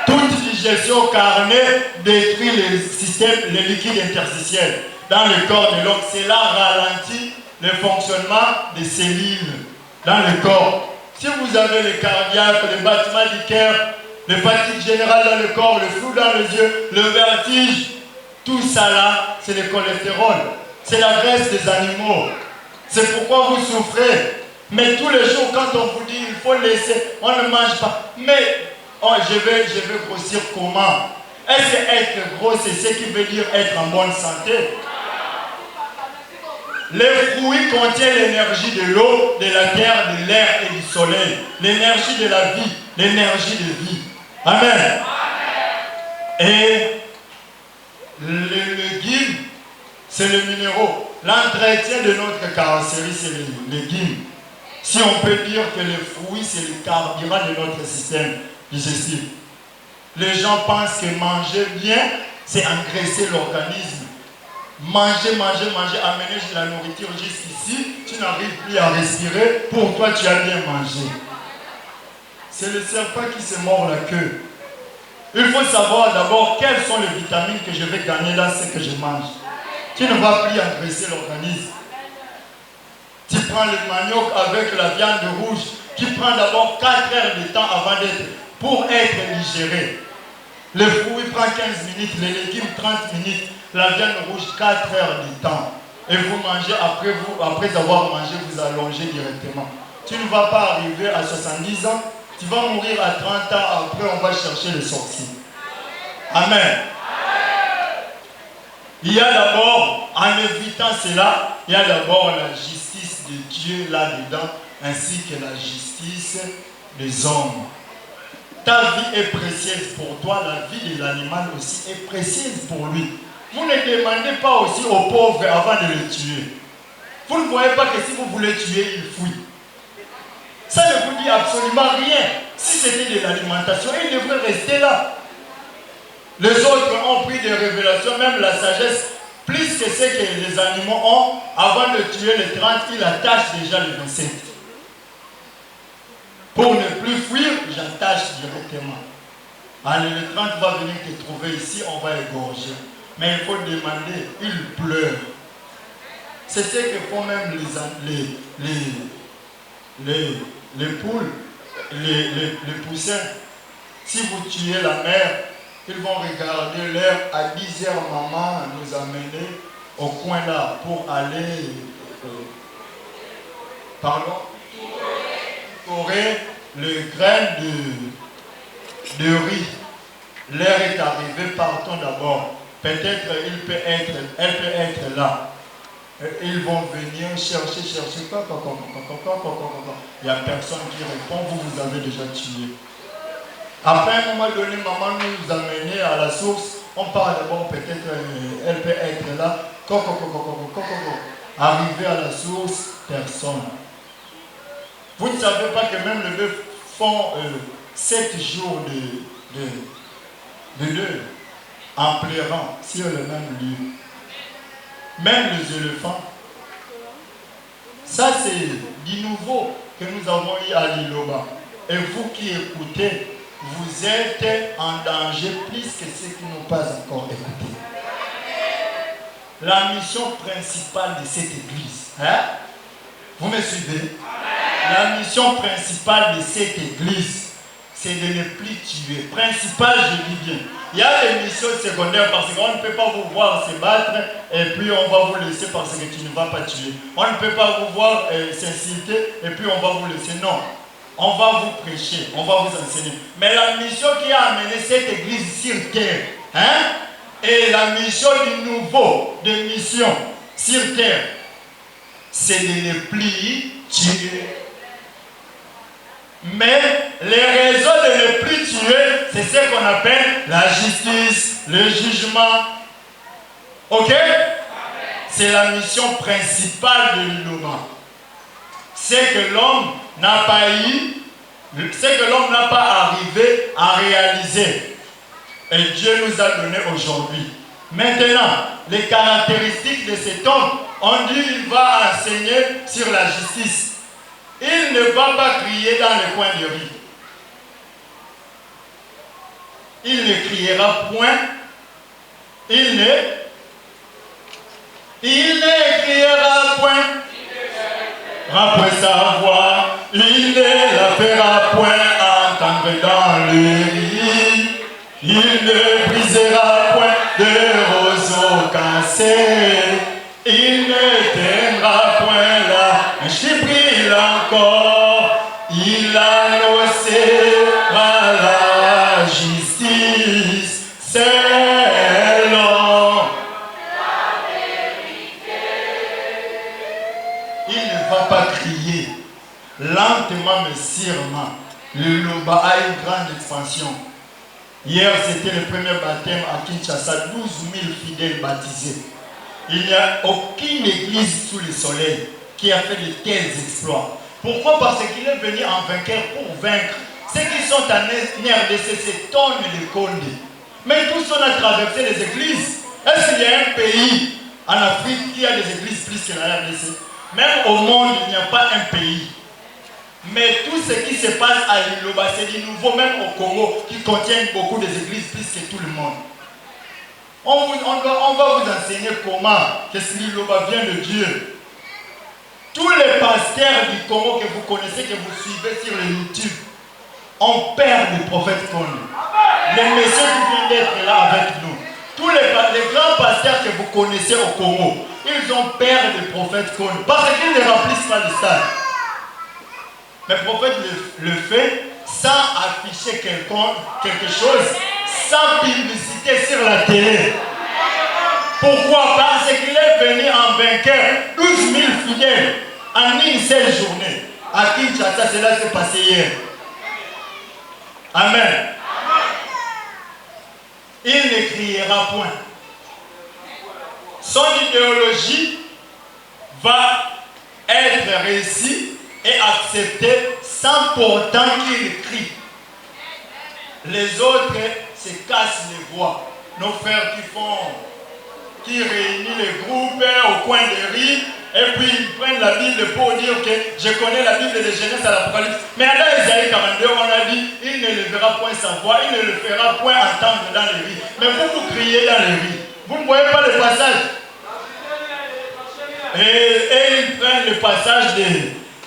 Toute digestion carnée détruit les systèmes, les liquides interstitiels dans le corps de l'homme. Cela ralentit le fonctionnement des cellules dans le corps. Si vous avez le cardiaque, le battement du cœur, le fatigue générale dans le corps, le flou dans les yeux, le vertige, tout ça là, c'est le cholestérol. C'est la graisse des animaux. C'est pourquoi vous souffrez. Mais tous les jours, quand on vous dit il faut laisser, on ne mange pas. Mais je vais grossir comment? Est-ce que être gros, c'est ce qui veut dire être en bonne santé? Les fruits contiennent l'énergie de l'eau, de la terre, de l'air et du soleil. L'énergie de la vie, l'énergie de vie. Amen. Et le légume, c'est le minéraux. L'entretien de notre carrosserie, c'est le légume. Si on peut dire que les fruits, c'est le carburant de notre système digestif. Les gens pensent que manger bien, c'est engraisser l'organisme. Manger, amener de la nourriture jusqu'ici, tu n'arrives plus à respirer, pour toi tu as bien mangé. C'est le serpent qui se mord la queue. Il faut savoir d'abord quelles sont les vitamines que je vais gagner dans ce que je mange. Tu ne vas plus engraisser l'organisme. Tu prends le manioc avec la viande rouge, qui prend d'abord 4 heures de temps avant pour être digéré. Le fruit prend 15 minutes, les légumes 30 minutes, la viande rouge 4 heures de temps. Et vous mangez, après avoir mangé, vous allongez directement. Tu ne vas pas arriver à 70 ans, tu vas mourir à 30 ans, après on va chercher les sorciers. Amen. Il y a d'abord, en évitant cela, il y a d'abord la justice de Dieu là-dedans, ainsi que la justice des hommes. Ta vie est précieuse pour toi, la vie de l'animal aussi est précieuse pour lui. Vous ne demandez pas aussi aux pauvres avant de le tuer. Vous ne voyez pas que si vous voulez tuer, il fuit. Ça ne vous dit absolument rien. Si c'était de l'alimentation, il devrait rester là. Les autres ont pris des révélations, même la sagesse, plus que ce que les animaux ont. Avant de tuer les 30, ils attachent déjà les 27. Pour ne plus fuir, j'attache directement. Allez, le 30 va venir te trouver ici, on va égorger. Mais il faut demander, il pleure. C'est ce que font même les poules, les poussins. Si vous tuez la mère, ils vont regarder l'heure à 10h, maman nous a menés au coin là pour aller aurait le grain de riz. L'heure est arrivée, partons d'abord. Peut-être elle peut être là. Ils vont venir chercher. Il n'y a personne qui répond, vous avez déjà tué. Après un moment donné, maman nous a menés à la source. On parle d'abord, peut-être elle peut être là. Arrivé à la source, personne. Vous ne savez pas que même les bœufs font 7 jours de deuil en pleurant sur le même lieu. Même les éléphants. Ça, c'est du nouveau que nous avons eu à l'Iloba. Et vous qui écoutez, vous êtes en danger plus que ceux qui n'ont pas encore écouté. La mission principale de cette église, vous me suivez? La mission principale de cette église, c'est de ne plus tuer. Principale, je dis bien. Il y a des missions secondaires parce qu'on ne peut pas vous voir se battre et puis on va vous laisser parce que tu ne vas pas tuer. On ne peut pas vous voir s'insulter et puis on va vous laisser. Non. On va vous prêcher, on va vous enseigner. Mais la mission qui a amené cette église sur terre, et la mission du nouveau de mission sur terre, c'est de ne plus tuer. Mais les raisons de ne plus tuer, c'est ce qu'on appelle la justice, le jugement. Ok? C'est la mission principale de l'humain. C'est que l'homme n'a pas eu, c'est que l'homme n'a pas arrivé à réaliser. Et Dieu nous a donné aujourd'hui. Maintenant, les caractéristiques de cet homme, on dit qu'il va enseigner sur la justice. Il ne va pas crier dans le coin de riz. il ne criera point, il ne criera point sa voix, il ne la fera point entendre dans le riz, il ne brisera point de roseaux cassés, il ne tiendra point la mèche qui brille encore, il annoncera la justice, c'est long. Il ne va pas crier, lentement mais sûrement. Le Loba a une grande expansion. Hier, c'était le premier baptême à Kinshasa, 12 000 fidèles baptisés. Il n'y a aucune église sous le soleil qui a fait de tels exploits. Pourquoi? Parce qu'il est venu en vainqueur pour vaincre. Ceux qui sont en RDC, c'est tonnes de Condé. Mais tous on a traversé les églises. Est-ce qu'il y a un pays en Afrique qui a des églises plus que la RDC? Même au monde, il n'y a pas un pays. Mais tout ce qui se passe à Liloba, c'est du nouveau, même au Congo, qui contiennent beaucoup des églises plus que tout le monde. On va vous enseigner comment que ce Liloba vient de Dieu. Tous les pasteurs du Congo que vous connaissez, que vous suivez sur le YouTube, ont peur du prophète Condé. Les messieurs qui viennent d'être là avec nous, tous les grands pasteurs que vous connaissez au Congo, ils ont peur du prophète Condé parce qu'ils ne remplissent pas le stade. Mais le prophète le fait sans afficher quelque chose, sans publicité sur la télé. Pourquoi? Parce qu'il est venu en vainqueur, 12 000 fidèles en une seule journée. À Kinshasa, cela s'est passé hier. Amen. Il ne criera point. Son idéologie va être réussie et acceptée sans pourtant qu'il crie. Les autres se cassent les voix. Nos frères qui réunissent les groupes au coin des rues et puis ils prennent la Bible pour dire que je connais la Bible de Genèse à l'Apocalypse. Mais dans Isaïe 42, on a dit il ne lèvera point sa voix, il ne le fera point entendre dans les rues. Mais vous criez dans les rues. Vous ne voyez pas le passage. Et ils prennent le passage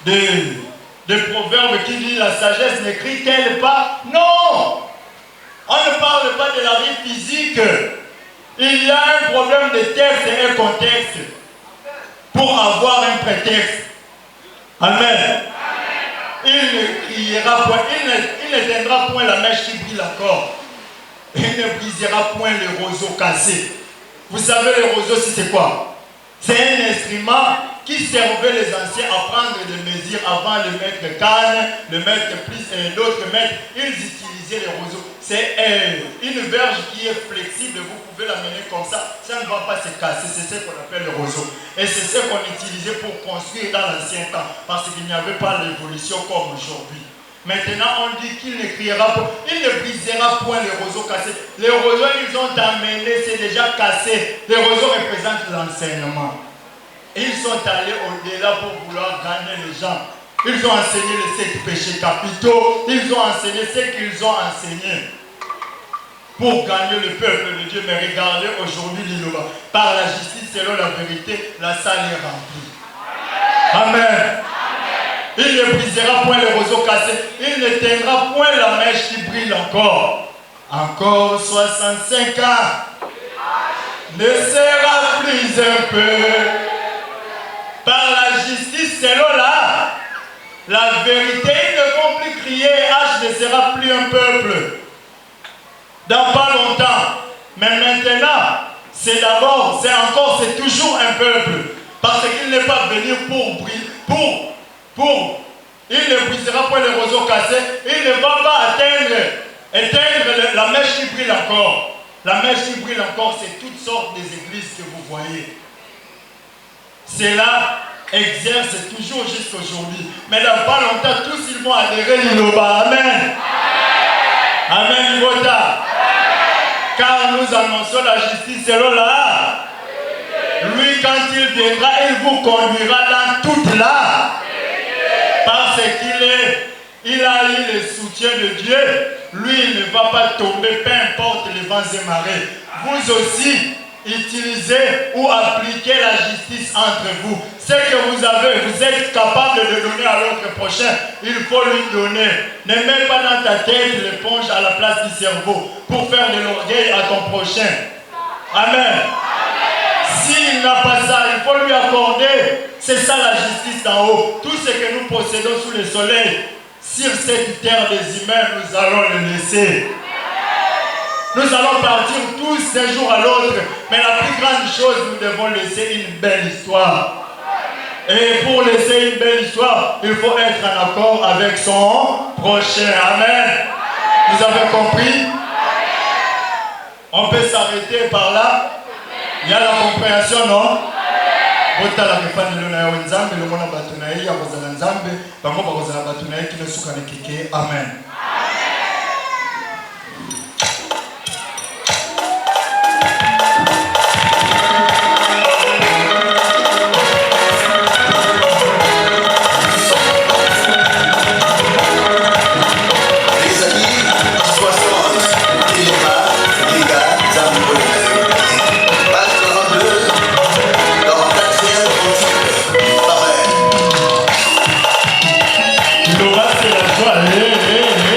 de Proverbes qui dit la sagesse ne crie-t-elle pas? Non! On ne parle pas de la vie physique. Il y a un problème de texte et un contexte pour avoir un prétexte. Amen. Il ne criera point, il ne tiendra point la mèche qui brille encore. Il ne brisera point les roseaux cassés. Vous savez, les roseaux, c'est quoi? C'est un instrument qui servait les anciens à prendre des mesures avant le mettre canne, le mettre plus et l'autre mettre. Ils utilisaient les roseaux. C'est une verge qui est flexible, vous pouvez l'amener comme ça ne va pas se casser, c'est ce qu'on appelle le roseau. Et c'est ce qu'on utilisait pour construire dans l'ancien temps, parce qu'il n'y avait pas l'évolution comme aujourd'hui. Maintenant, on dit qu'il ne criera pas, il ne brisera point les roseaux cassés. Les roseaux, ils ont amené, c'est déjà cassé. Les roseaux représentent l'enseignement. Ils sont allés au-delà pour vouloir gagner les gens. Ils ont enseigné les 7 péchés capitaux, ils ont enseigné ce qu'ils ont enseigné pour gagner le peuple de Dieu. Mais regardez aujourd'hui l'Iloba. Par la justice, selon la vérité, la salle est remplie. Amen. Il ne brisera point les roseaux cassés. Il ne tiendra point la mèche qui brille encore. Encore 65 ans. Ne sera plus un peu. Par la justice, selon la vérité, ils ne vont plus crier. H ne sera plus un peuple. Dans pas longtemps. Mais maintenant, c'est toujours un peuple. Parce qu'il n'est pas venu pour briller. Il ne brisera pas les roseaux cassés. Il ne va pas éteindre la mèche qui brille encore. La mèche qui brille encore, c'est toutes sortes d'églises que vous voyez. Cela exerce toujours jusqu'aujourd'hui. Mais dans pas longtemps, tous ils vont adhérer l'Iloba. Amen. Amen, Libota. Car nous annonçons la justice selon la. Lui, quand il viendra, il vous conduira dans toute la. Parce qu'il a eu le soutien de Dieu. lui il ne va pas tomber, peu importe les vents et marées. Vous aussi, utilisez ou appliquez la justice entre vous. Ce que vous avez, vous êtes capable de donner à l'autre prochain, il faut lui donner. Ne mets pas dans ta tête l'éponge à la place du cerveau pour faire de l'orgueil à ton prochain. Amen. S'il n'a pas ça, il faut lui accorder. C'est ça la justice d'en haut. Tout ce que nous possédons sous le soleil, sur cette terre des humains, nous allons le laisser. Nous allons partir tous d'un jour à l'autre. Mais la plus grande chose, nous devons laisser une belle histoire. Et pour laisser une belle histoire, il faut être en accord avec son prochain. Amen. Vous avez compris? On peut s'arrêter par là. Il y a la compréhension, non? Amen. Gloire, c'est la joie.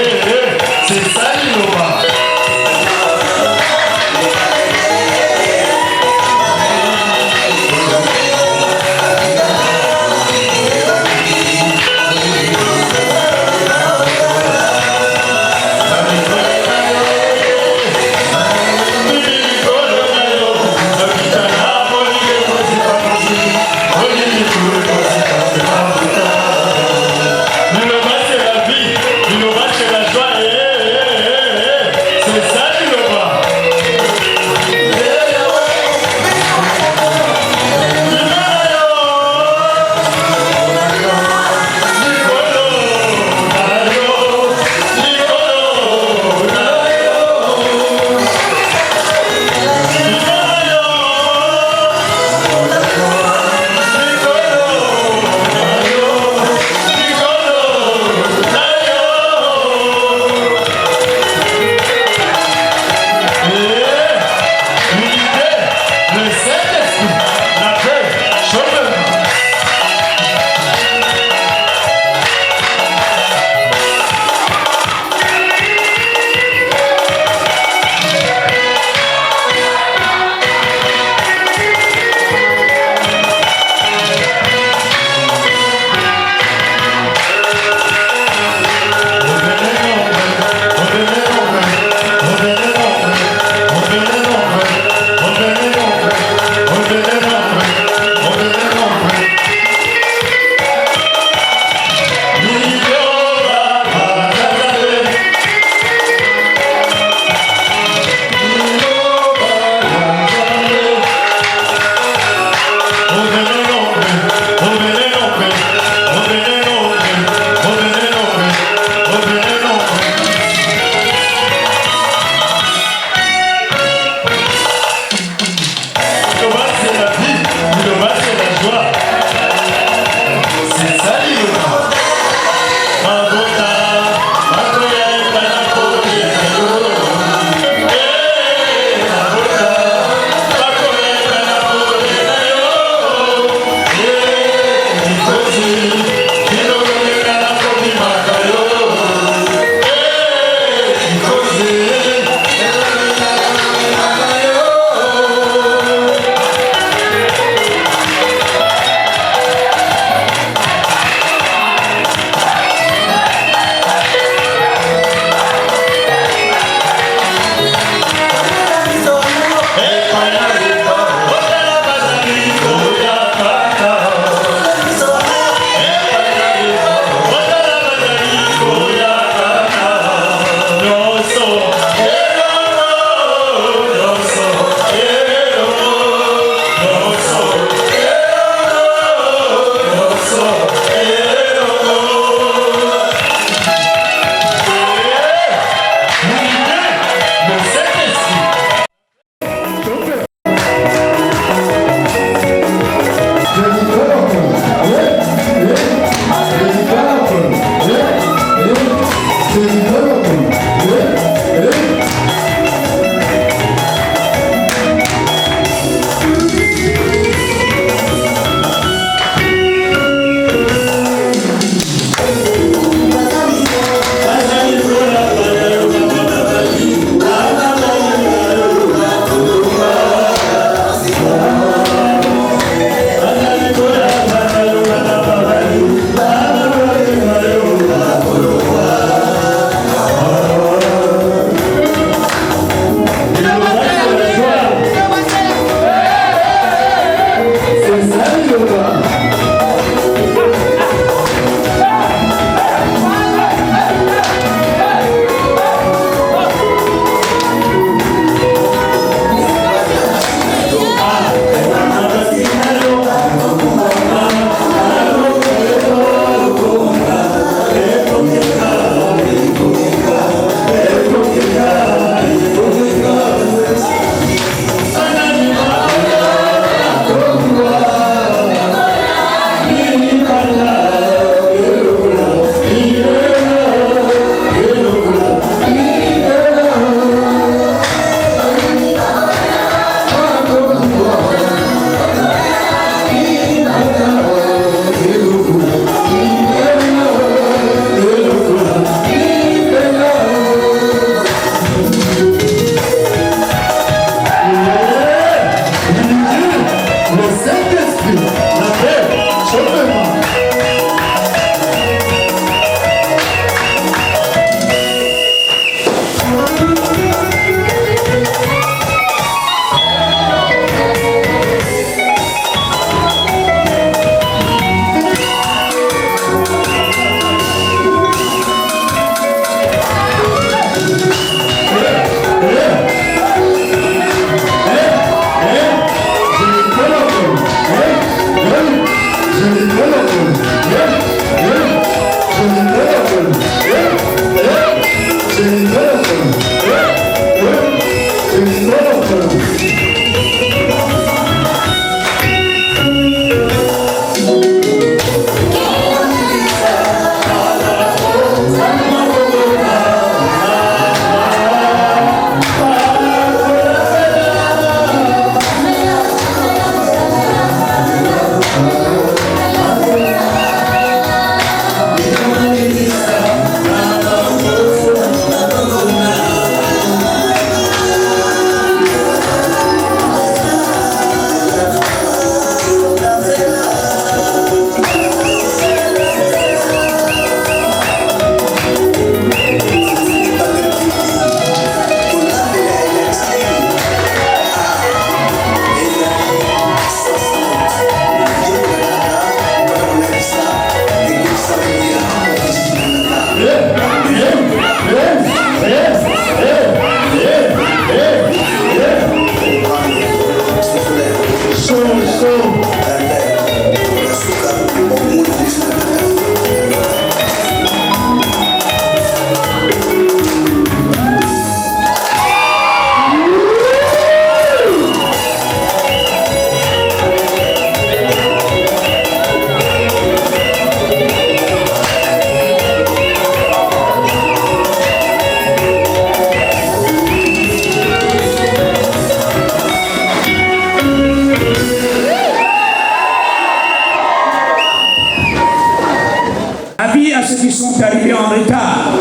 ceux qui sont arrivés en retard.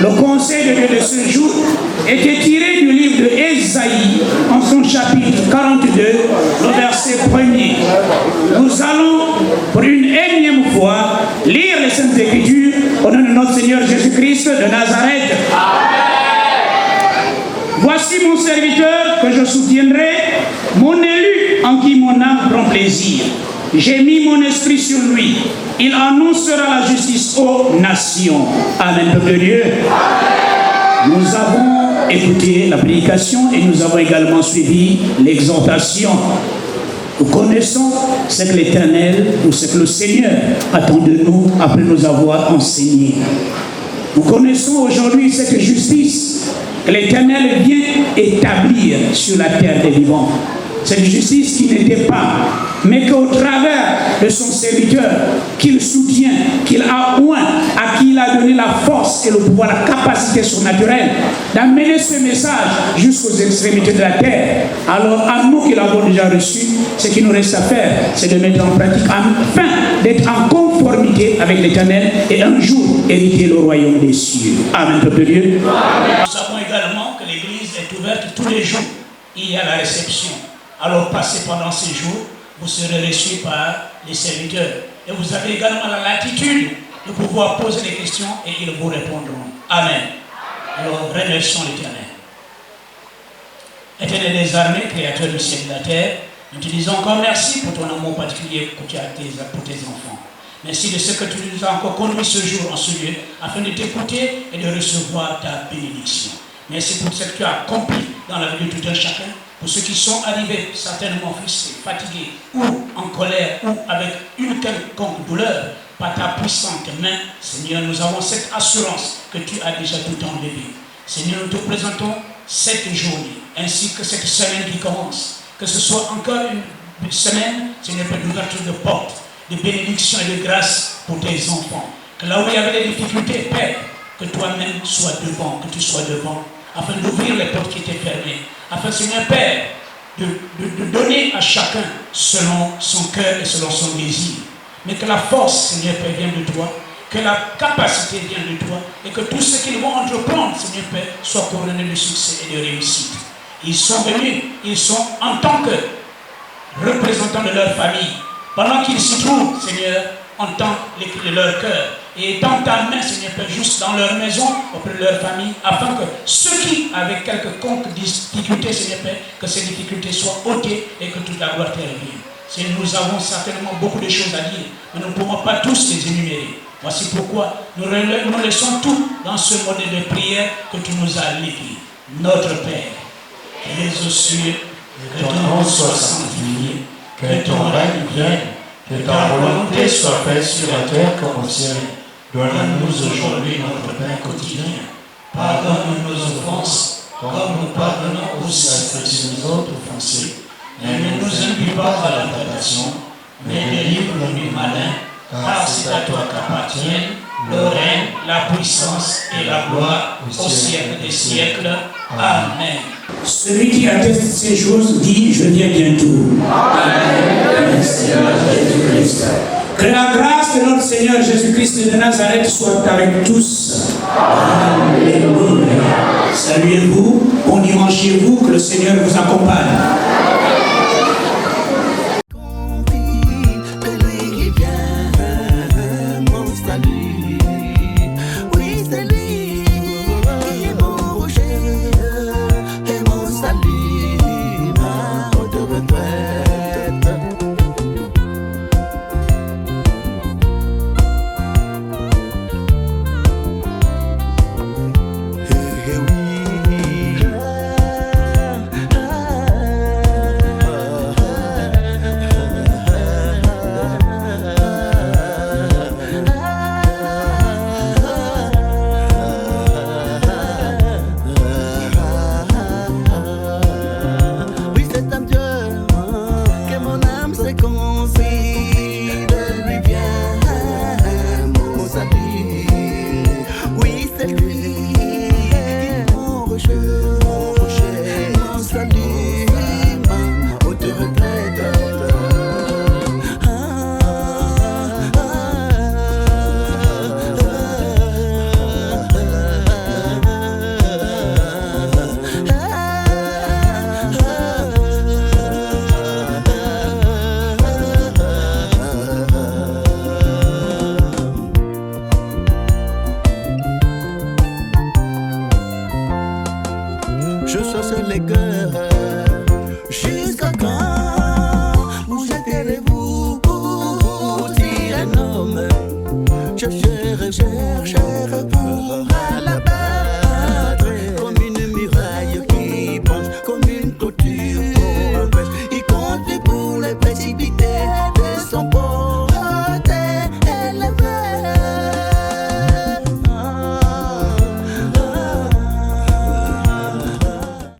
Le conseil de Dieu de ce jour était tiré du livre de Ésaïe, en son chapitre 42, le verset 1er. Nous allons, pour une énième fois, lire les Saintes Écritures au nom de notre Seigneur Jésus-Christ de Nazareth. Voici mon serviteur que je soutiendrai, mon élu en qui mon âme prend plaisir. J'ai mis mon esprit sur lui. Il annoncera la justice aux nations. Amen, peuple de Dieu. Nous avons écouté la prédication et nous avons également suivi l'exhortation. Nous connaissons ce que l'Éternel ou ce que le Seigneur attend de nous après nous avoir enseigné. Nous connaissons aujourd'hui cette justice que l'Éternel vient établir sur la terre des vivants. Cette justice qui n'était pas, mais qu'au travers de son serviteur, qu'il soutient, qu'il a oint, à qui il a donné la force et le pouvoir, la capacité surnaturelle d'amener ce message jusqu'aux extrémités de la terre. Alors à nous qui l'avons déjà reçu, ce qui nous reste à faire, c'est de mettre en pratique afin d'être en conformité avec l'Éternel et un jour hériter le royaume des cieux. Amen, peuple de Dieu. Nous savons également que l'Église est ouverte tous les jours. Il y a la réception. Alors passez pendant ces jours, vous serez reçus par les serviteurs. Et vous avez également la latitude de pouvoir poser des questions et ils vous répondront. Amen. Alors remercions l'Éternel. Éternel des armées, créateur du ciel et de la terre, nous te disons encore merci pour ton amour particulier pour tes enfants. Merci de ce que tu nous as encore conduit ce jour en ce lieu, afin de t'écouter et de recevoir ta bénédiction. Merci pour ce que tu as accompli dans la vie de tout un chacun. Pour ceux qui sont arrivés certainement frustrés, fatigués, ou en colère, ou avec une quelconque douleur, par ta puissante main, Seigneur, nous avons cette assurance que tu as déjà tout enlevé. Seigneur, nous te présentons cette journée, ainsi que cette semaine qui commence. Que ce soit encore une semaine, Seigneur, d'ouverture de portes, de bénédiction et de grâce pour tes enfants. Que là où il y avait des difficultés, Père, que toi-même sois devant, que tu sois devant, afin d'ouvrir les portes qui étaient fermées. Afin, Seigneur Père, de donner à chacun selon son cœur et selon son désir. Mais que la force, Seigneur Père, vienne de toi, que la capacité vienne de toi, et que tout ce qu'ils vont entreprendre, Seigneur Père, soit couronné de succès et de réussite. Ils sont venus, ils sont en tant que représentants de leur famille. Pendant qu'ils s'y trouvent, Seigneur, entends les cris de leur cœur. Et étends ta main, Seigneur Père, juste dans leur maison, auprès de leur famille, afin que ceux qui, avec quelconque difficulté, Seigneur Père, que ces difficultés soient ôtées et que toute la gloire te revienne. Seigneur, nous avons certainement beaucoup de choses à dire, mais nous ne pouvons pas tous les énumérer. Voici pourquoi nous laissons tout dans ce modèle de prière que tu nous as légué. Notre Père, qui es aux cieux, que ton nom soit sanctifié, que ton règne vienne, que ta volonté soit faite sur la terre comme au ciel. Donne-nous aujourd'hui notre pain quotidien. Pardonne-nous nos offenses, comme nous pardonnons aussi à ceux qui nous ont offensés. Et ne nous induis pas à la tentation, mais délivre-nous du malin, car c'est à toi qu'appartiennent le règne, la puissance et la gloire au siècle des siècles. Amen. Celui qui atteste ces choses dit: je viens bientôt. Amen. Jésus-Christ. Que la grâce de notre Seigneur Jésus-Christ de Nazareth soit avec tous. Alléluia. Saluez-vous, bon dimanche chez vous, que le Seigneur vous accompagne. je chasse les cœurs. Jusqu'à quand vous jetterez-vous pour dire un homme? Cherchez